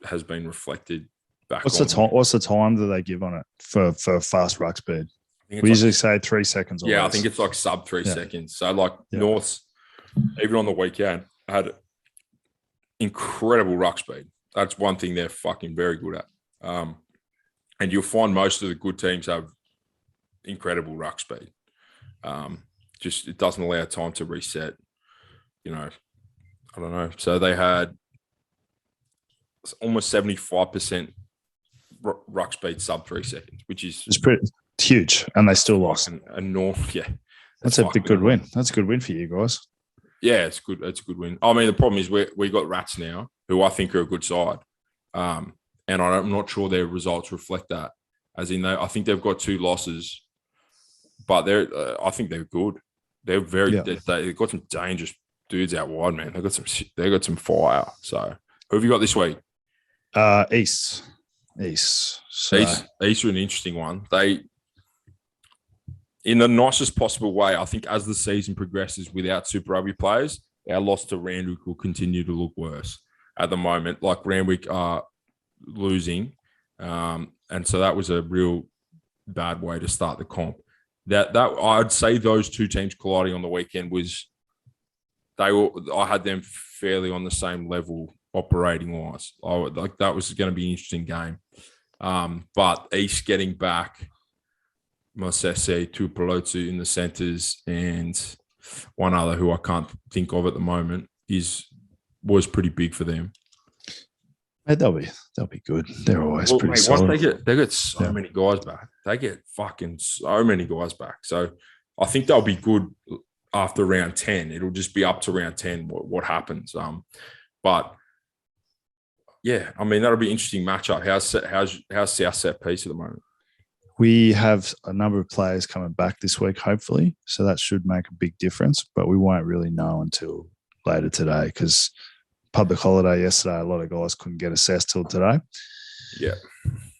has been reflected back. What's the time that they give on it for fast ruck speed? We usually say 3 seconds. Yeah, I think it's like sub 3 seconds. So like Norths, even on the weekend, had incredible ruck speed. That's one thing they're fucking very good at. And you'll find most of the good teams have incredible ruck speed. Just it doesn't allow time to reset. I don't know. So they had almost 75% ruck speed sub 3 seconds, which is it's huge, and they still lost. A north, yeah. That's a big good win. That's a good win for you guys. Yeah, it's good. It's a good win. I mean, the problem is we got Rats now, who I think are a good side, and I'm not sure their results reflect that. As in, I think they've got 2 losses, but I think they're good. They're very. Yeah. They've got some dangerous dudes out wide, man. They got some fire. So, who have you got this week? East. So. East are an interesting one. They, in the nicest possible way, I think as the season progresses without Super Rugby players, our loss to Randwick will continue to look worse. At the moment, like Randwick are losing, and so that was a real bad way to start the comp. That I'd say those 2 teams colliding on the weekend I had them fairly on the same level operating wise. That was going to be an interesting game. But East getting back Mosese, Tupelotu in the centres, and one other who I can't think of at the moment was pretty big for them. Hey, they'll be good. They're always pretty solid. They get so many guys back. They get fucking so many guys back. So I think they'll be good after round 10. It'll just be up to round 10 what happens. But yeah, I mean, that'll be an interesting matchup. How's South set piece at the moment? We have a number of players coming back this week, hopefully. So that should make a big difference, but we won't really know until later today because public holiday yesterday, a lot of guys couldn't get assessed till today. Yeah.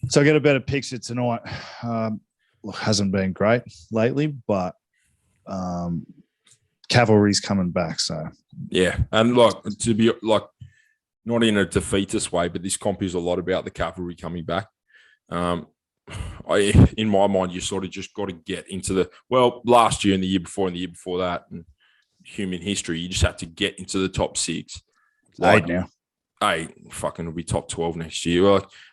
So I get a better picture tonight. Look, hasn't been great lately, but cavalry's coming back. So yeah, and like to be like not in a defeatist way, but this comp is a lot about the cavalry coming back. In my mind, you sort of just got to get into last year and the year before that, and human history, you just had to get into the top 6. Like, 8 now. 8 fucking will be top 12 next year.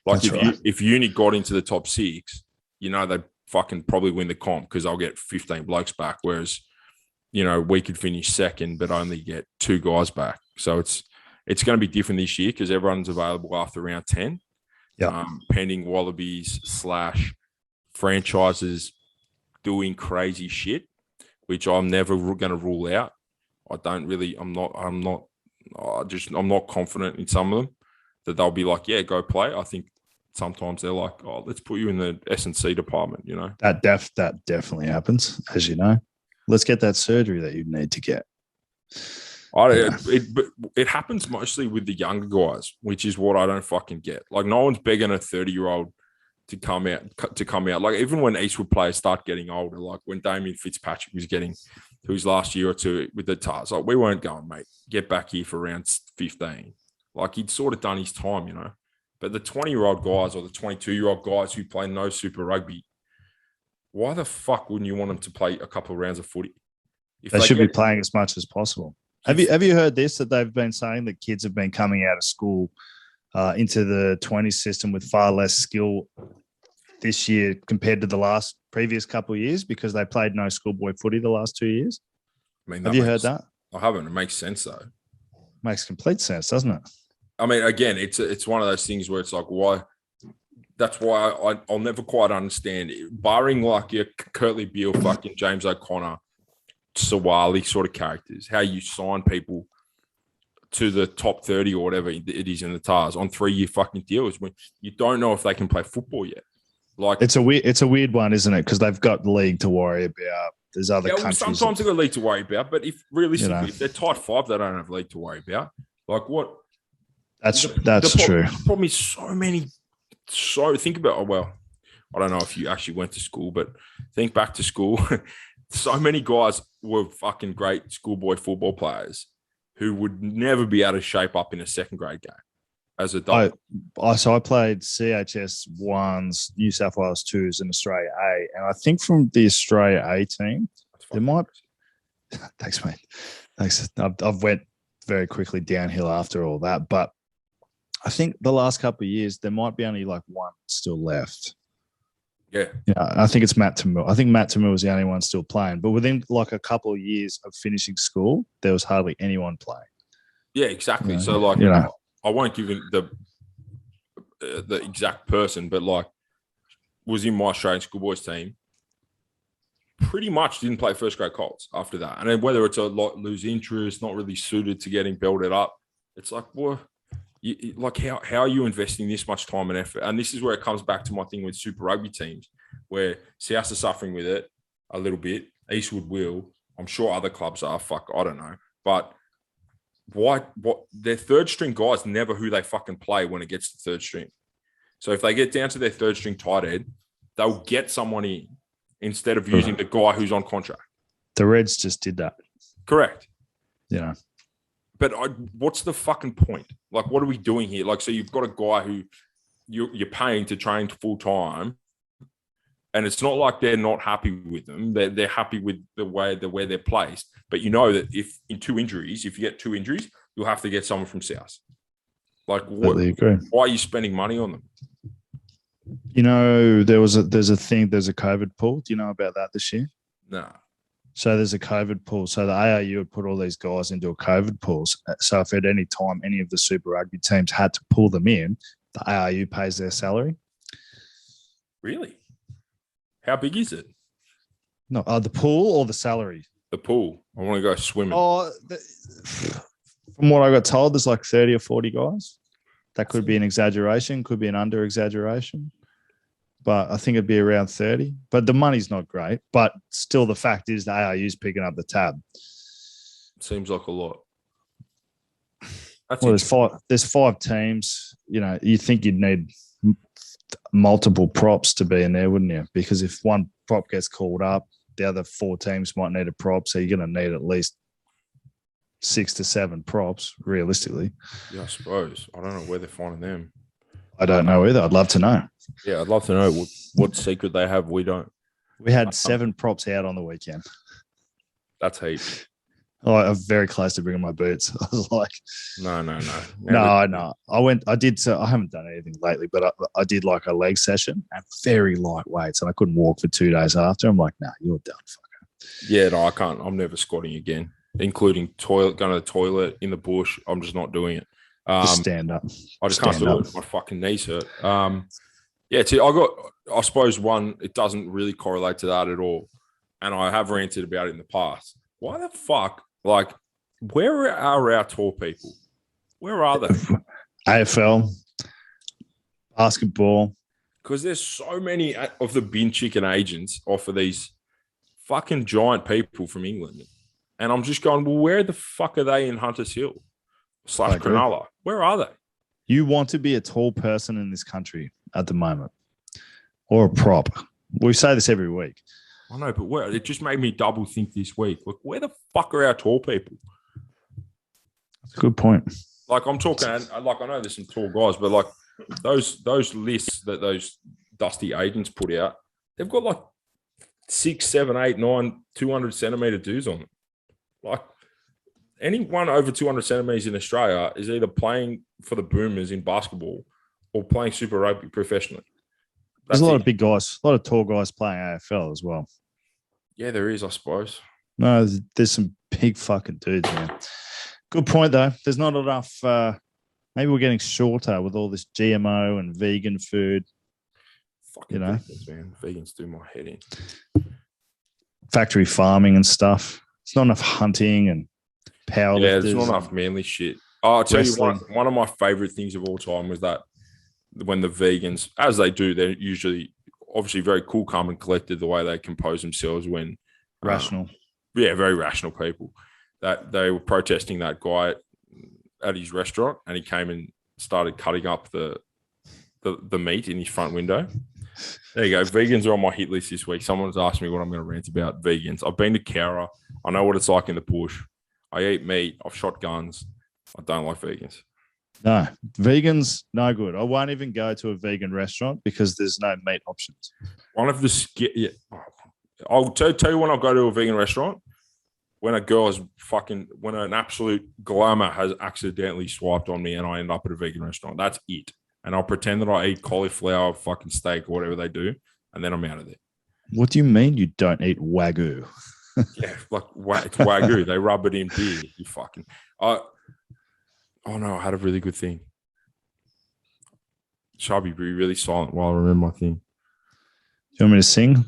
Like if Uni got into the top 6, they fucking probably win the comp because I'll get 15 blokes back, whereas we could finish second but only get 2 guys back. So it's going to be different this year because everyone's available after round 10. Yeah. Pending Wallabies / franchises doing crazy shit, which I'm never going to rule out. I'm not confident in some of them that they'll be like, yeah, go play. I think sometimes they're like, oh, let's put you in the S&C department, That definitely happens, as you know. Let's get that surgery that you need to get. It happens mostly with the younger guys, which is what I don't fucking get. Like, no one's begging a 30-year-old to come out. Like, even when Eastwood players start getting older, like when Damien Fitzpatrick was getting to his last year or two with the Tars, like, we weren't going, mate, get back here for round 15. Like, he'd sort of done his time, But the 20-year-old guys or the 22-year-old guys who play no Super Rugby, why the fuck wouldn't you want them to play a couple of rounds of footy? They should be playing as much as possible. Have you heard this, that they've been saying that kids have been coming out of school into the 20 system with far less skill this year compared to the previous couple of years because they played no schoolboy footy the last 2 years? I mean, have you heard that? I haven't. It makes sense though. Makes complete sense, doesn't it? I mean, again, it's one of those things where it's like, why? That's why I'll never quite understand it. Barring like your Kurtley Beale, fucking James O'Connor, Sawali sort of characters, how you sign people to the top 30 or whatever it is in the TARS on 3-year fucking deals when you don't know if they can play football yet. Like, it's a weird one, isn't it? Because they've got the league to worry about. There's other countries. Sometimes they've got a league to worry about, but if realistically, if they're tight 5, they don't have a league to worry about. Like what? That's true. The problem is think about, I don't know if you actually went to school, but think back to school. So many guys were fucking great schoolboy football players who would never be able to shape up in a second grade game as a adult. So I played CHS 1s, New South Wales 2s, and Australia A. And I think from the Australia A team, there might – thanks, mate. Thanks. I've went very quickly downhill after all that. But I think the last couple of years, there might be only like one still left. Yeah. I think it's Matt Tamil. I think Matt Tamil was the only one still playing. But within like a couple of years of finishing school, there was hardly anyone playing. Yeah, exactly. So I won't give him the exact person, but like was in my Australian schoolboys team. Pretty much didn't play first grade Colts after that. And then whether it's a lot lose interest, not really suited to getting belted up, it's like, well, how are you investing this much time and effort? And this is where it comes back to my thing with Super Rugby teams, where South are suffering with it a little bit. Eastwood will. I'm sure other clubs are. I don't know. But what their third string guys never who they fucking play when it gets to third string. So if they get down to their third string tight end, they'll get someone in instead of using the guy who's on contract. The Reds just did that. Correct. Yeah. But what's the fucking point? Like, what are we doing here? Like, so you've got a guy who you're paying to train full time, and it's not like they're not happy with them. They're happy with where they're placed. But you know that if you get 2 injuries, you'll have to get someone from South. Like, why are you spending money on them? There's a COVID pool. Do you know about that this year? No. So there's a COVID pool. So the ARU would put all these guys into a COVID pools. So if at any time any of the Super Rugby teams had to pull them in, the ARU pays their salary. Really? How big is it? No, the pool or the salary? The pool. I want to go swimming. From what I got told, there's like 30 or 40 guys. That could be an exaggeration, could be an under-exaggeration. but I think it'd be around 30. But the money's not great. But still, the fact is the ARU's picking up the tab. Seems like a lot. Well, there's five teams. You know, you think you'd need multiple props to be in there, wouldn't you? Because if one prop gets called up, the other four teams might need a prop. So you're going to need at least 6 to 7 props, realistically. Yeah, I suppose. I don't know where they're finding them. I don't know either. I'd love to know. Yeah, I'd love to know what secret they have. We don't. We had 7 props out on the weekend. That's heaps. Oh, I'm very close to bringing my boots. I was like, No. No. I did. So I haven't done anything lately, but I did like a leg session at very light weights, and I couldn't walk for 2 days after. I'm like, nah, you're done, fucker. Yeah, no, I can't. I'm never squatting again, including going to the toilet in the bush. I'm just not doing it. Just stand up. I just can't do it. My fucking knees hurt. Yeah, I suppose one, it doesn't really correlate to that at all. And I have ranted about it in the past. Why the fuck? Like, where are our tall people? Where are they? AFL, basketball. Because there's so many of the bin chicken agents offer these fucking giant people from England. And I'm just going, well, where the fuck are they in Hunters Hill / Cronulla? Where are they? You want to be a tall person in this country at the moment, or a prop. We say this every week. I know, but it just made me double think this week. Like, where the fuck are our tall people? That's a good point. Like, I'm talking, like, I know there's some tall guys, but like those lists that those dusty agents put out, they've got like 6, 7, 8, 9, 200 centimeter dudes on them. Like, anyone over 200 centimeters in Australia is either playing for the Boomers in basketball or playing Super Rugby professionally. There's a lot of big guys, a lot of tall guys playing AFL as well. Yeah, there is, I suppose. No, there's some big fucking dudes, man. Good point, though. There's not enough. Maybe we're getting shorter with all this GMO and vegan food. Fucking vegans, man. Vegans do my head in. Factory farming and stuff. It's not enough hunting and powerlifters. Yeah, there's not enough manly shit. I'll tell you, one of my favorite things of all time was that when the vegans, as they do, they're usually obviously very cool, calm, and collected the way they compose themselves when rational. Very rational people. That they were protesting that guy at his restaurant, and he came and started cutting up the meat in his front window. There you go. Vegans are on my hit list this week. Someone's asked me what I'm going to rant about vegans. I've been to Cowra. I know what it's like in the bush. I eat meat. I've shot guns. I don't like vegans. No, vegans, no good. I won't even go to a vegan restaurant because there's no meat options. One of the I'll tell you when I go to a vegan restaurant, when a girl is when an absolute glamour has accidentally swiped on me and I end up at a vegan restaurant. That's it. And I'll pretend that I eat cauliflower, fucking steak, or whatever they do, and then I'm out of there. What do you mean you don't eat Wagyu? Yeah, like it's Wagyu. They rub it in beer. You fucking. Oh no, I had a really good thing. Shall I be really silent while I remember my thing? Do you want me to sing?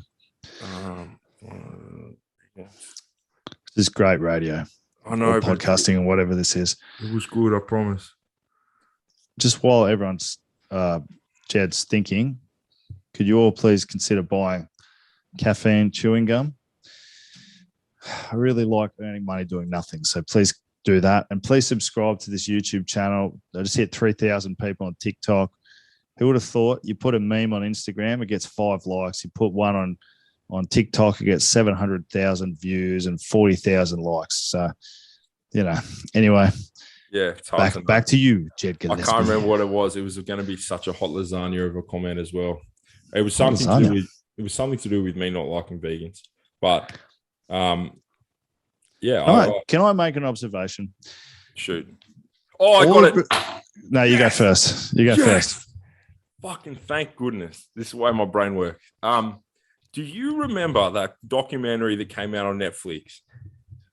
This is great radio. I know. Or podcasting and whatever this is. It was good, I promise. Just while everyone's Jed's thinking, could you all please consider buying caffeine chewing gum? I really like earning money doing nothing, so please do that. And please subscribe to this YouTube channel. I just hit 3,000 people on TikTok. Who would have thought you put a meme on Instagram, it gets 5 likes. You put one on TikTok, it gets 700,000 views and 40,000 likes. So, anyway. Yeah. Back to you, Jed Gillespie. I can't remember what it was. It was going to be such a hot lasagna of a comment as well. It was something to do with me not liking vegans. But, yeah. Can I make an observation? Shoot. Oh, I got it. No, you go first. You go first. Fucking thank goodness. This is the way my brain works. Do you remember that documentary that came out on Netflix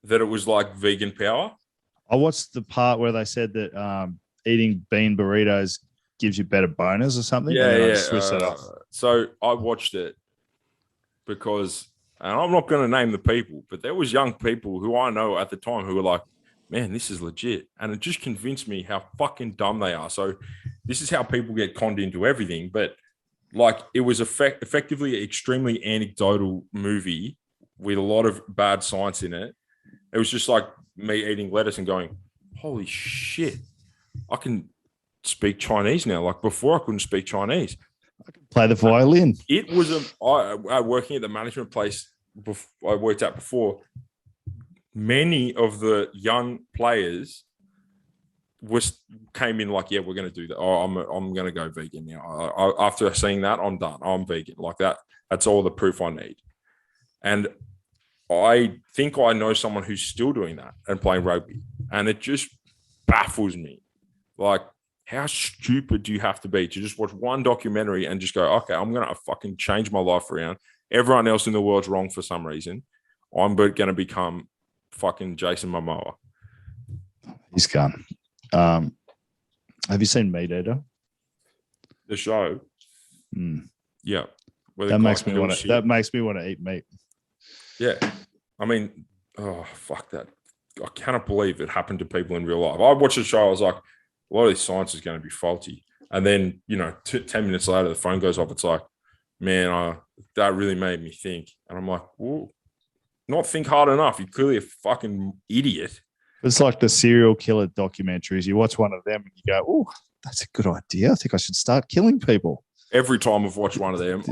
that it was like vegan power? I watched the part where they said that eating bean burritos gives you better boners or something. Yeah. So I watched it because, and I'm not going to name the people, but there was young people who I know at the time who were like, man, this is legit. And it just convinced me how fucking dumb they are. So this is how people get conned into everything. But like it was effectively an extremely anecdotal movie with a lot of bad science in it. It was just like me eating lettuce and going, holy shit, I can speak Chinese now. Like before I couldn't speak Chinese. Play the violin. It was working at the management place I worked at before. Many of the young players came in like, yeah, we're going to do that. Oh, I'm going to go vegan now. After seeing that, I'm done. I'm vegan. Like that. That's all the proof I need. And I think I know someone who's still doing that and playing rugby. And it just baffles me. Like, how stupid do you have to be to just watch one documentary and just go, okay, I'm going to fucking change my life around. Everyone else in the world's wrong for some reason. I'm going to become fucking Jason Momoa. He's gone. Have you seen Meat Eater? The show? Yeah. That makes me want to eat meat. Yeah. I mean, oh, fuck that. I cannot believe it happened to people in real life. I watched the show. I was like, a lot of this science is going to be faulty. And then, 10 minutes later, the phone goes off. It's like, man, that really made me think. And I'm like, whoa, not think hard enough. You're clearly a fucking idiot. It's like the serial killer documentaries. You watch one of them and you go, oh, that's a good idea. I think I should start killing people. Every time I've watched one of them,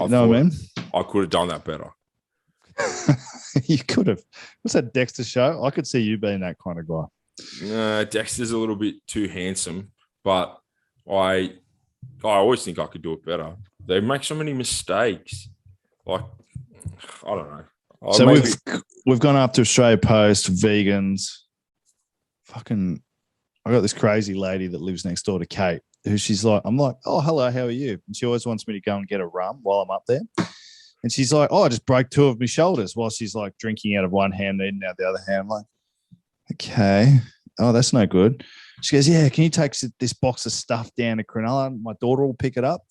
I could have done that better. You could have. What's that Dexter show? I could see you being that kind of guy. Dexter's a little bit too handsome, but I always think I could do it better. They make so many mistakes. Like, I don't know. So we've gone up to Australia Post, vegans. Fucking, I got this crazy lady that lives next door to Kate, who I'm like, oh, hello, how are you? And she always wants me to go and get a rum while I'm up there. And she's like, oh, I just broke two of my shoulders while she's like drinking out of one hand, eating out the other hand. I'm like, okay. Oh, that's no good. She goes, yeah, can you take this box of stuff down to Cronulla? My daughter will pick it up.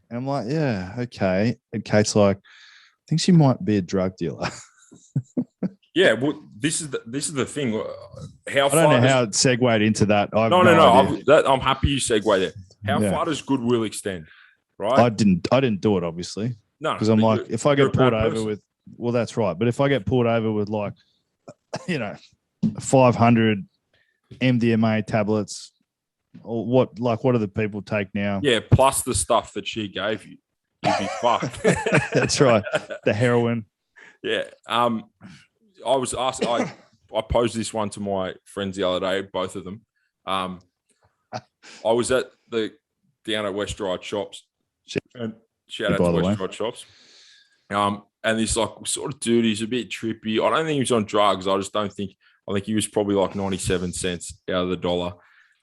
And I'm like, yeah, okay. And Kate's like, I think she might be a drug dealer. Yeah, well, this is the thing. I don't know how it segued into that. No. I'm happy you segue there. How far does goodwill extend? Right? I didn't do it, obviously. No, because I'm like, if I get pulled over with, well, that's right. But if I get pulled over with 500 MDMA tablets, or what do the people take now? Yeah, plus the stuff that she gave you, you'd be fucked. That's right. The heroin. Yeah. I was asked. I posed this one to my friends the other day, both of them. I was at down at West Ryde Shops, and shout out to West Ryde Shops. And this sort of dude, he's a bit trippy. I don't think he was on drugs. I think he was probably like 97 cents out of the dollar.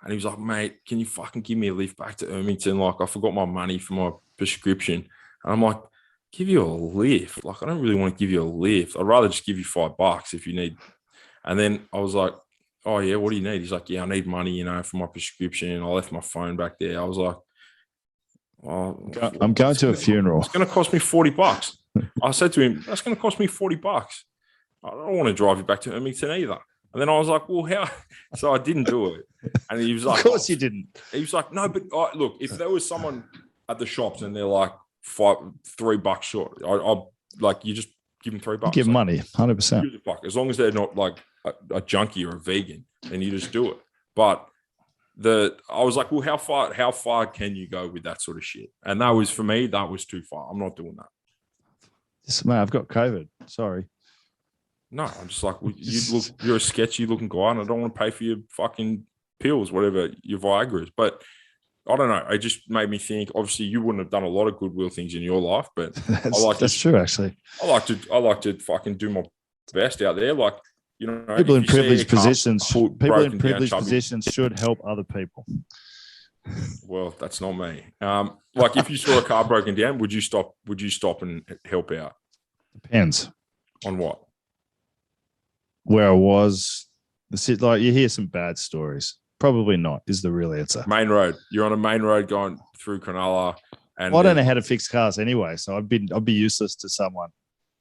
And he was like, mate, can you fucking give me a lift back to Ermington? Like, I forgot my money for my prescription. And I'm like, give you a lift? Like, I don't really want to give you a lift. I'd rather just give you $5 if you need. And then I was like, oh, yeah, what do you need? He's like, yeah, I need money, for my prescription. I left my phone back there. I was like, oh, I'm going to a funeral. It's going to cost me $40. I said to him, that's going to cost me $40. I don't want to drive you back to Ermington either. And then I was like, well, how? So I didn't do it. And he was like, of course you didn't. He was like, no, but look, if there was someone at the shops and they're like $3 short, I'll like, you just give them $3. Give them money, 100%. As long as they're not like a junkie or a vegan, then you just do it. But I was like, well, how far can you go with that sort of shit? And that was, for me, that was too far. I'm not doing that. Yes, mate, I've got COVID. Sorry. No, I'm just like, you're a sketchy looking guy, and I don't want to pay for your fucking pills, whatever your Viagra is. But I don't know. It just made me think. Obviously, you wouldn't have done a lot of goodwill things in your life, but that's true. Actually, I like to fucking do my best out there. Like, people in privileged positions should help other people. Well, that's not me. Like, if you saw a car broken down, would you stop and help out? Depends on what. Where I was, like, you hear some bad stories. Probably not is the real answer. Main road. You're on a main road going through Cronulla, and I don't know how to fix cars anyway, so I'd be useless to someone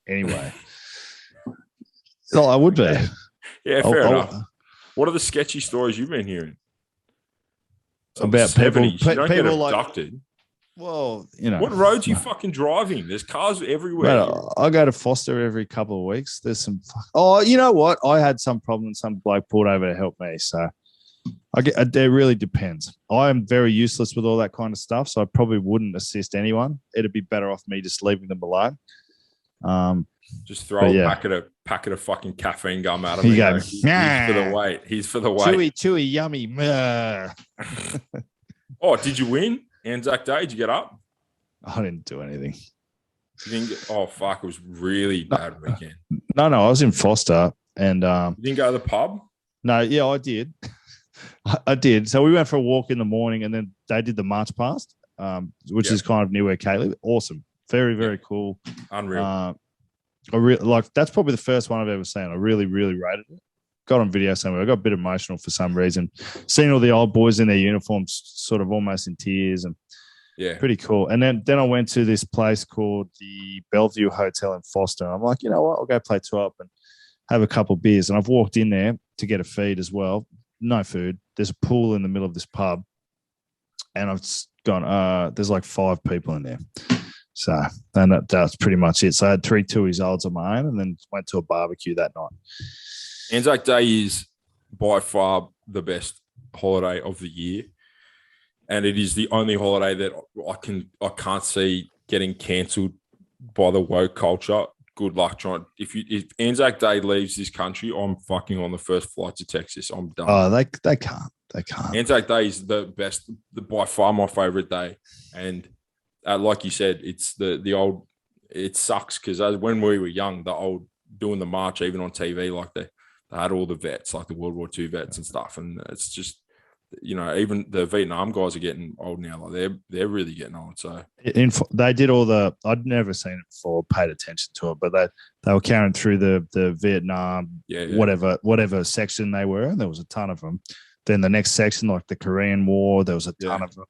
anyway. No, I would be. Yeah, fair enough. What are the sketchy stories you've been hearing? About people don't get like abducted. Well, What roads are you fucking driving? There's cars everywhere. Man, I go to Foster every couple of weeks. There's some. Oh, you know what? I had some problem and some bloke pulled over to help me. So it really depends. I am very useless with all that kind of stuff, so I probably wouldn't assist anyone. It'd be better off me just leaving them alone. Just throw a packet of fucking caffeine gum at him. You go, he's for the weight. He's for the weight. Chewy, yummy. Oh, did you win Anzac Day? Did you get up? I didn't do anything. Oh, fuck. It was really bad weekend. No, I was in Foster. And you didn't go to the pub? No, yeah, I did. I did. So we went for a walk in the morning and then they did the march past, which is kind of near where Kate lives. Awesome. Very, very cool. Unreal. That's probably the first one I've ever seen. I really, really rated it. Got on video somewhere. I got a bit emotional for some reason. Seeing all the old boys in their uniforms, sort of almost in tears, and pretty cool. And then I went to this place called the Bellevue Hotel in Foster. And I'm like, you know what? I'll go play two up and have a couple of beers. And I've walked in there to get a feed as well. No food. There's a pool in the middle of this pub, and I've gone. There's like 5 people in there. So and that's pretty much it. So I had 3 2-year-olds on my own, and then went to a barbecue that night. Anzac Day is by far the best holiday of the year, and it is the only holiday that I can't see getting cancelled by the woke culture. Good luck trying. If Anzac Day leaves this country, I'm fucking on the first flight to Texas. I'm done. Oh, they can't. They can't. Anzac Day is the best, by far my favorite day, and like you said, it's the old. It sucks because when we were young, the old doing the march, even on TV, like they had all the vets, like the World War II vets and stuff, and it's just, even the Vietnam guys are getting old now. Like they're really getting old. So they did all the. I'd never seen it before, paid attention to it, but they were carrying through the Vietnam, whatever section they were, and there was a ton of them. Then the next section, like the Korean War, there was a ton of them.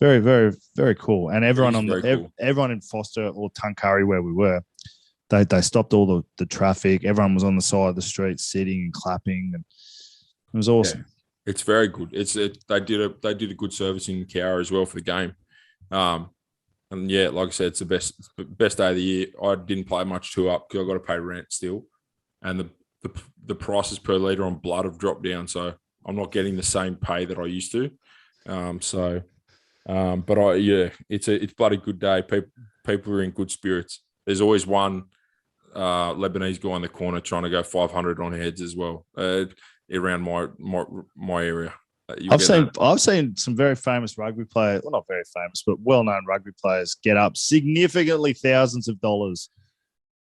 Very, very, very cool. And everyone everyone in Foster or Tuncurry where we were, they stopped all the traffic. Everyone was on the side of the street, sitting and clapping, and it was awesome. Yeah, it's very good. They did a good service in Cowra as well for the game. And yeah, like I said, it's the best day of the year. I didn't play much two up because I got to pay rent still, and the prices per litre on blood have dropped down, so I'm not getting the same pay that I used to. But it's a bloody good day. People are in good spirits. There's always one Lebanese guy in the corner trying to go 500 on heads as well around my area. I've seen some very famous rugby players, well, not very famous, but well-known rugby players get up significantly thousands of dollars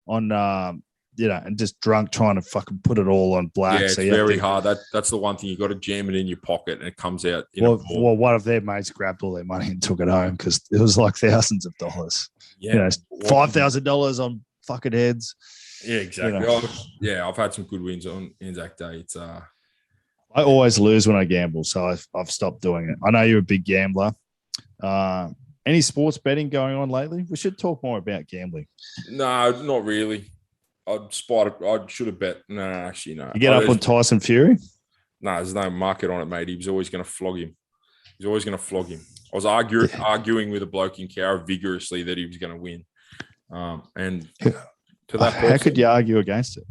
on, and just drunk trying to fucking put it all on black. Yeah, it's very hard. That's the one thing. You got to jam it in your pocket and it comes out. Well, one of their mates grabbed all their money and took it home because it was like thousands of dollars. Yeah, $5,000 on fucking heads. Yeah, exactly. I've had some good wins on Anzac Day. It's I always lose when I gamble, so I've stopped doing it. I know you're a big gambler. Any sports betting going on lately? We should talk more about gambling. No, not really. I should have bet. No, actually, no. You get up on Tyson Fury? No, there's no market on it, mate. He was always going to flog him. I was arguing with a bloke in Cowra vigorously that he was going to win. And to that person, how could you argue against it?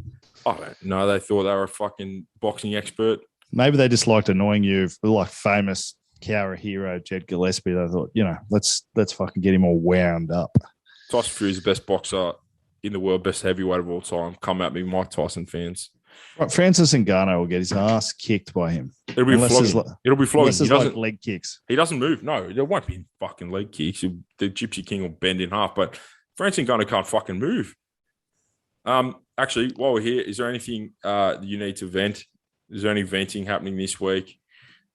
I don't know. They thought they were a fucking boxing expert. Maybe they just liked annoying you, like famous Cowra hero Jed Gillespie. They thought, let's fucking get him all wound up. Tyson Fury's the best boxer in the world, best heavyweight of all time. Come at me, Mike Tyson fans. Right, Francis Ngannou will get his ass kicked by him. It'll be flogging. It'll be flogging. He doesn't like leg kicks. He doesn't move. No, there won't be fucking leg kicks. The Gypsy King will bend in half, but Francis Ngannou can't fucking move. Actually, while we're here, is there anything you need to vent? Is there any venting happening this week?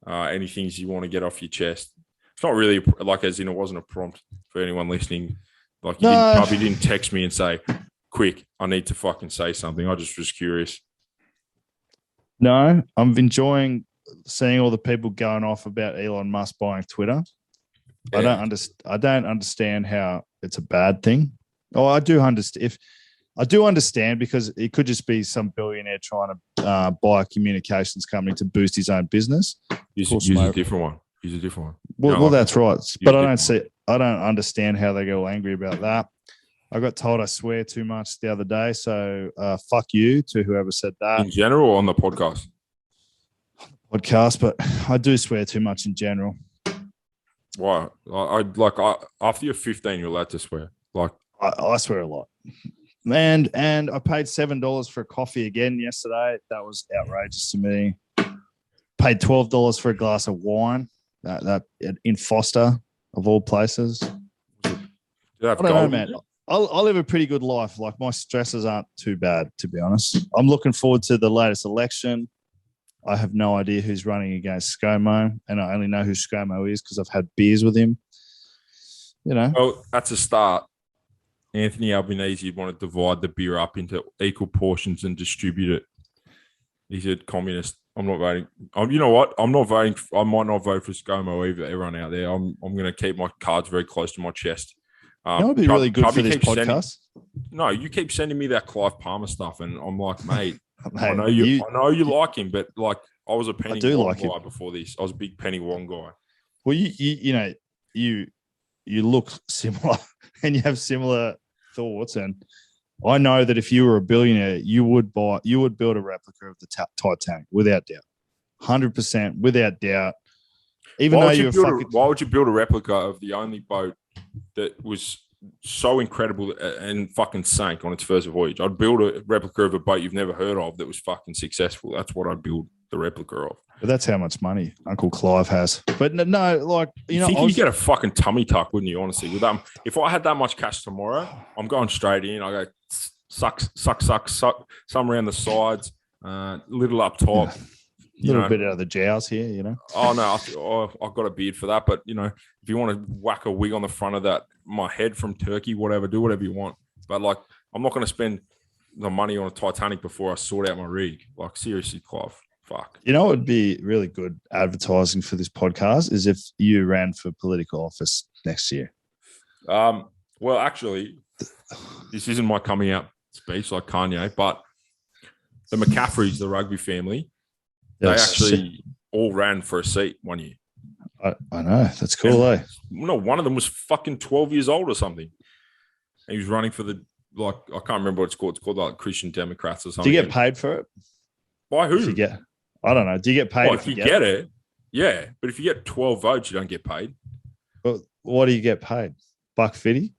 Any things you want to get off your chest? It's not really as in it wasn't a prompt for anyone listening. Like you didn't text me and say, quick, I need to fucking say something. I just was curious. No, I'm enjoying seeing all the people going off about Elon Musk buying Twitter. Yeah. I don't understand how it's a bad thing. Oh, I do understand. I do understand because it could just be some billionaire trying to buy a communications company to boost his own business. Use a different one. Well, that's right. But I don't understand how they get all angry about that. I got told I swear too much the other day, so fuck you to whoever said that. In general or on the podcast? Podcast, but I do swear too much in general. Why? After you're 15, you're allowed to swear. Like I swear a lot. And I paid $7 for a coffee again yesterday. That was outrageous to me. Paid $12 for a glass of wine. That in Foster, of all places. you have I don't know, gold? man. I live a pretty good life. Like, my stresses aren't too bad, to be honest. I'm looking forward to the latest election. I have no idea who's running against ScoMo, and I only know who ScoMo is because I've had beers with him. You know. Well, that's a start. Anthony Albanese want to divide the beer up into equal portions and distribute it. He's a communist. I'm not voting. You know what? I'm not voting. I might not vote for ScoMo either. Everyone out there, I'm going to keep my cards very close to my chest. That would be really good for this podcast. No, you keep sending me that Clive Palmer stuff, and I'm like, mate, Mate, I know you like him, but like, I was a Penny Wong like guy before this. I was a big Penny Wong guy. Well, you look similar, and you have similar thoughts, and I know that if you were a billionaire, you would build a replica of the Titanic without doubt, 100% without doubt. Even Why though why would you build a replica of the only boat that was so incredible and fucking sank on its first voyage? I'd build a replica of a boat you've never heard of that was fucking successful. That's what I'd build the replica of. But that's how much money Uncle Clive has. But no, like, you think you'd get a fucking tummy tuck, wouldn't you? Honestly, with if I had that much cash tomorrow, I'm going straight in. I go suck, some around the sides, little up top. A little bit out of the jowls here, you know. Oh no, I've got a beard for that. But you know, if you want to whack a wig on the front of that, my head from Turkey, whatever, do whatever you want. But like, I'm not going to spend the money on a Titanic before I sort out my rig. Like, seriously, Clive. Fuck. You know what would be really good advertising for this podcast is if you ran for political office next year. Well, actually, this isn't my coming out speech like Kanye, but the McCaffreys, the rugby family, they actually all ran for a seat one year. I know. That's cool, eh? No, one of them was fucking 12 years old or something. He was running for the, like, I can't remember what it's called. It's called like Christian Democrats or something. Do you get paid for it? By who? I don't know. Do you get paid if you get it? Yeah. But if you get 12 votes, you don't get paid. Well, what do you get paid? $1.50?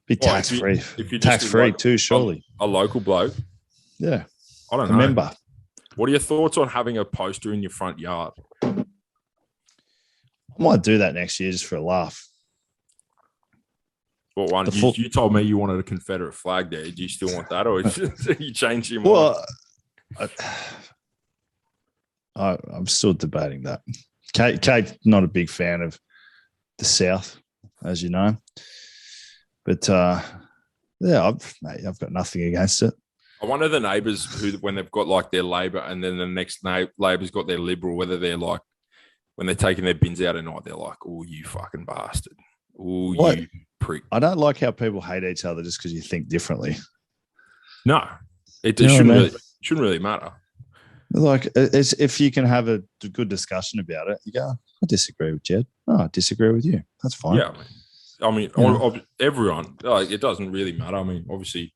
Be tax free. If you're tax free too, surely. A local bloke. Yeah. I don't know. Remember. What are your thoughts on having a poster in your front yard? I might do that next year just for a laugh. What one? You told me you wanted a Confederate flag there. Do you still want that, or you changed your mind? Well, I'm still debating that. Kate's not a big fan of the South, as you know. But, yeah, I've got nothing against it. I wonder the neighbours who, when they've got like their Labor and then the next Labor's got their Liberal, whether they're like, when they're taking their bins out at night, they're like, oh, you fucking bastard. Oh, you prick. I don't like how people hate each other just because you think differently. No, it shouldn't really matter. Like, it's, if you can have a good discussion about it, you go, I disagree with Jed. Oh, I disagree with you. That's fine. Yeah. I mean, everyone, like, it doesn't really matter. I mean, obviously,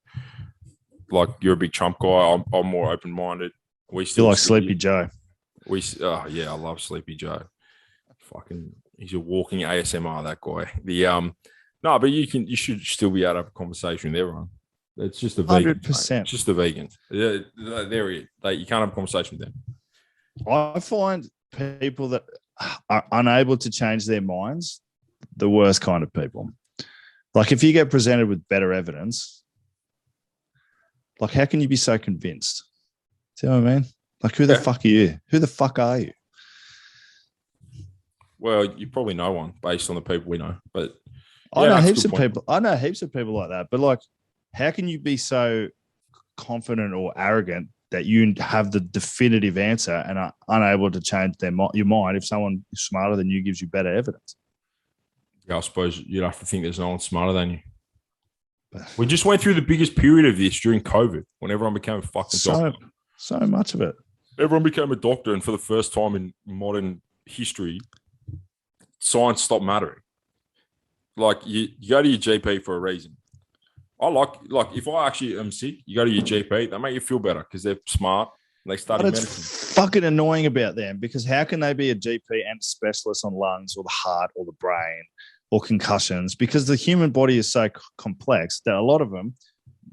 like, you're a big Trump guy. I'm more open-minded. You like Sleepy Joe. I love Sleepy Joe. Fucking, he's a walking ASMR, that guy. No, but you should still be able to have a conversation with everyone. It's just the vegans. 100%. It's just the vegans. You can't have a conversation with them. I find people that are unable to change their minds the worst kind of people. Like, if you get presented with better evidence, like, how can you be so convinced? Do you know what I mean? Like, who the fuck are you? Who the fuck are you? Well, you probably know one based on the people we know. But I know heaps of people. I know heaps of people like that. But, like, how can you be so confident or arrogant that you have the definitive answer and are unable to change your mind if someone smarter than you gives you better evidence? Yeah, I suppose you'd have to think there's no one smarter than you. We just went through the biggest period of this during COVID when everyone became a fucking doctor. So much of it. Everyone became a doctor, and for the first time in modern history, science stopped mattering. like you go to your GP for a reason. I like if I actually am sick, you go to your GP. They make you feel better because they're smart and they study But medicine. it's fucking annoying about them because how can they be a GP and specialist on lungs or the heart or the brain or concussions? Because the human body is so complex that a lot of them,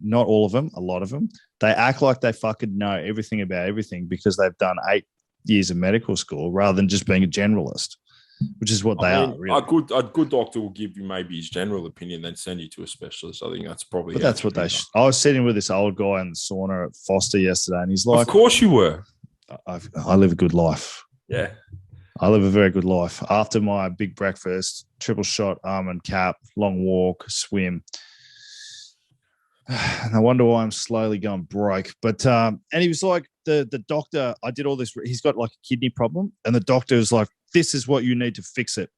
not all of them, a lot of them, they act like they fucking know everything about everything because they've done 8 years of medical school rather than just being a generalist, which is what they are. Really. A good doctor will give you maybe his general opinion, then send you to a specialist. I think that's probably. But that's what they. I was sitting with this old guy in the sauna at Foster yesterday, and he's like, "Of course you were. I live a good life. Yeah, I live a very good life. After my big breakfast, triple shot almond cap, long walk, swim." And I wonder why I'm slowly going broke. But and he was like, the doctor, I did all this. He's got like a kidney problem, and the doctor was like, "This is what you need to fix it."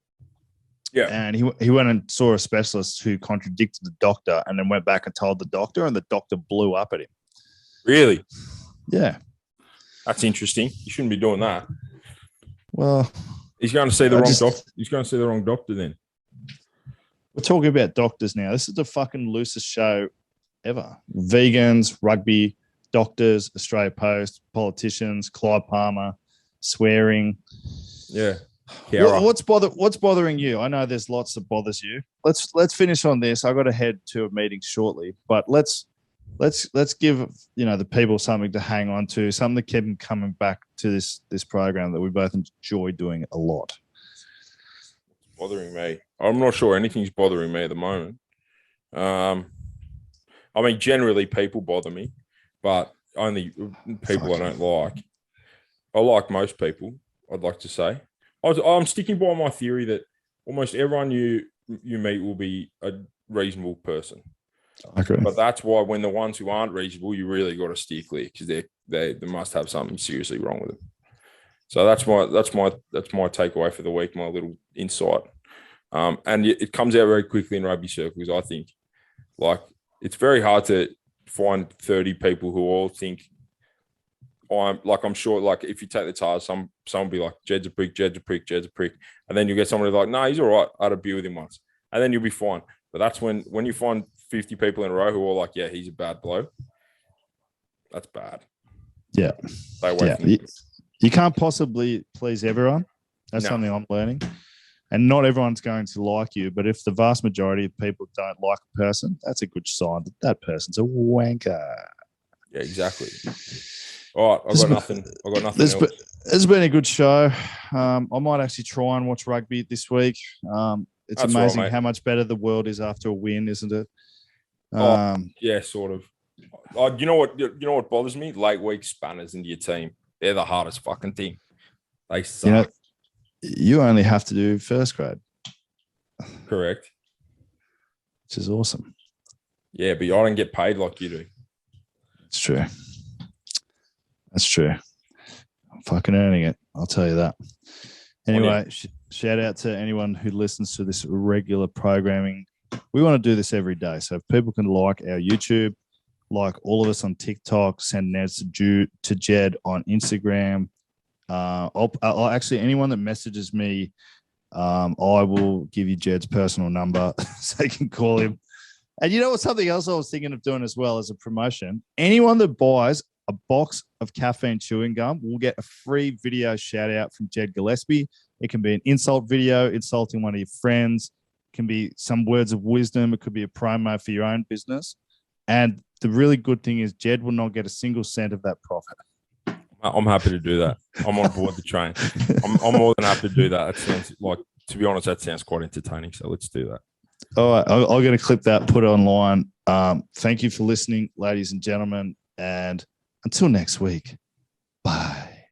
Yeah. And he went and saw a specialist who contradicted the doctor, and then went back and told the doctor, and the doctor blew up at him. Really? Yeah. That's interesting. You shouldn't be doing that. Well, he's going to see the wrong doctor. He's going to see the wrong doctor then. We're talking about doctors now. This is the fucking loosest show ever. Vegans, rugby, doctors, Australia Post, politicians, Clive Palmer, swearing. Yeah. What's bothering you? I know there's lots that bothers you. Let's finish on this. I got to head to a meeting shortly, but let's give the people something to hang on to, something to keep them coming back to this program that we both enjoy doing a lot. Bothering me. I'm not sure anything's bothering me at the moment. I mean, generally people bother me, but only people I don't like. I like most people, I'd like to say. I'm sticking by my theory that almost everyone you meet will be a reasonable person. Okay. But that's why when the ones who aren't reasonable, you really got to steer clear because they must have something seriously wrong with them. So that's my takeaway for the week, my little insight. And it comes out very quickly in rugby circles, I think. Like, it's very hard to find 30 people who all think I'm sure, like, if you take the tires, some will be like, Jed's a prick, Jed's a prick, Jed's a prick. And then you get somebody like, no, he's all right. I had a beer with him once. And then you'll be fine. But that's when you find 50 people in a row who are like, yeah, he's a bad bloke. That's bad. Yeah. Stay away from him. You can't possibly please everyone. That's something I'm learning. And not everyone's going to like you, but if the vast majority of people don't like a person, that's a good sign that that person's a wanker. Yeah, exactly. All right, I've got nothing else. It's been a good show. I might actually try and watch rugby this week. It's that's amazing how much better the world is after a win, isn't it? Yeah, sort of. You know what bothers me? Late week spanners into your team. They're the hardest fucking thing. They suck. You only have to do first grade. Correct. Which is awesome. Yeah, but I don't get paid like you do. It's true. That's true. I'm fucking earning it. I'll tell you that. Anyway, shout out to anyone who listens to this regular programming. We want to do this every day. So if people can like our YouTube, like all of us on TikTok, send notes to Jed on Instagram. I'll actually, anyone that messages me, I will give you Jed's personal number so you can call him. And you know what? Something else I was thinking of doing as well as a promotion. Anyone that buys a box of caffeine chewing gum will get a free video shout out from Jed Gillespie. It can be an insult video, insulting one of your friends. It can be some words of wisdom. It could be a promo for your own business. And the really good thing is Jed will not get a single cent of that profit. I'm happy to do that. I'm on board the train. I'm more than happy to do that. That sounds like, to be honest, that sounds quite entertaining. So let's do that. All right. I'm going to clip that, put it online. Thank you for listening, ladies and gentlemen. And until next week, bye.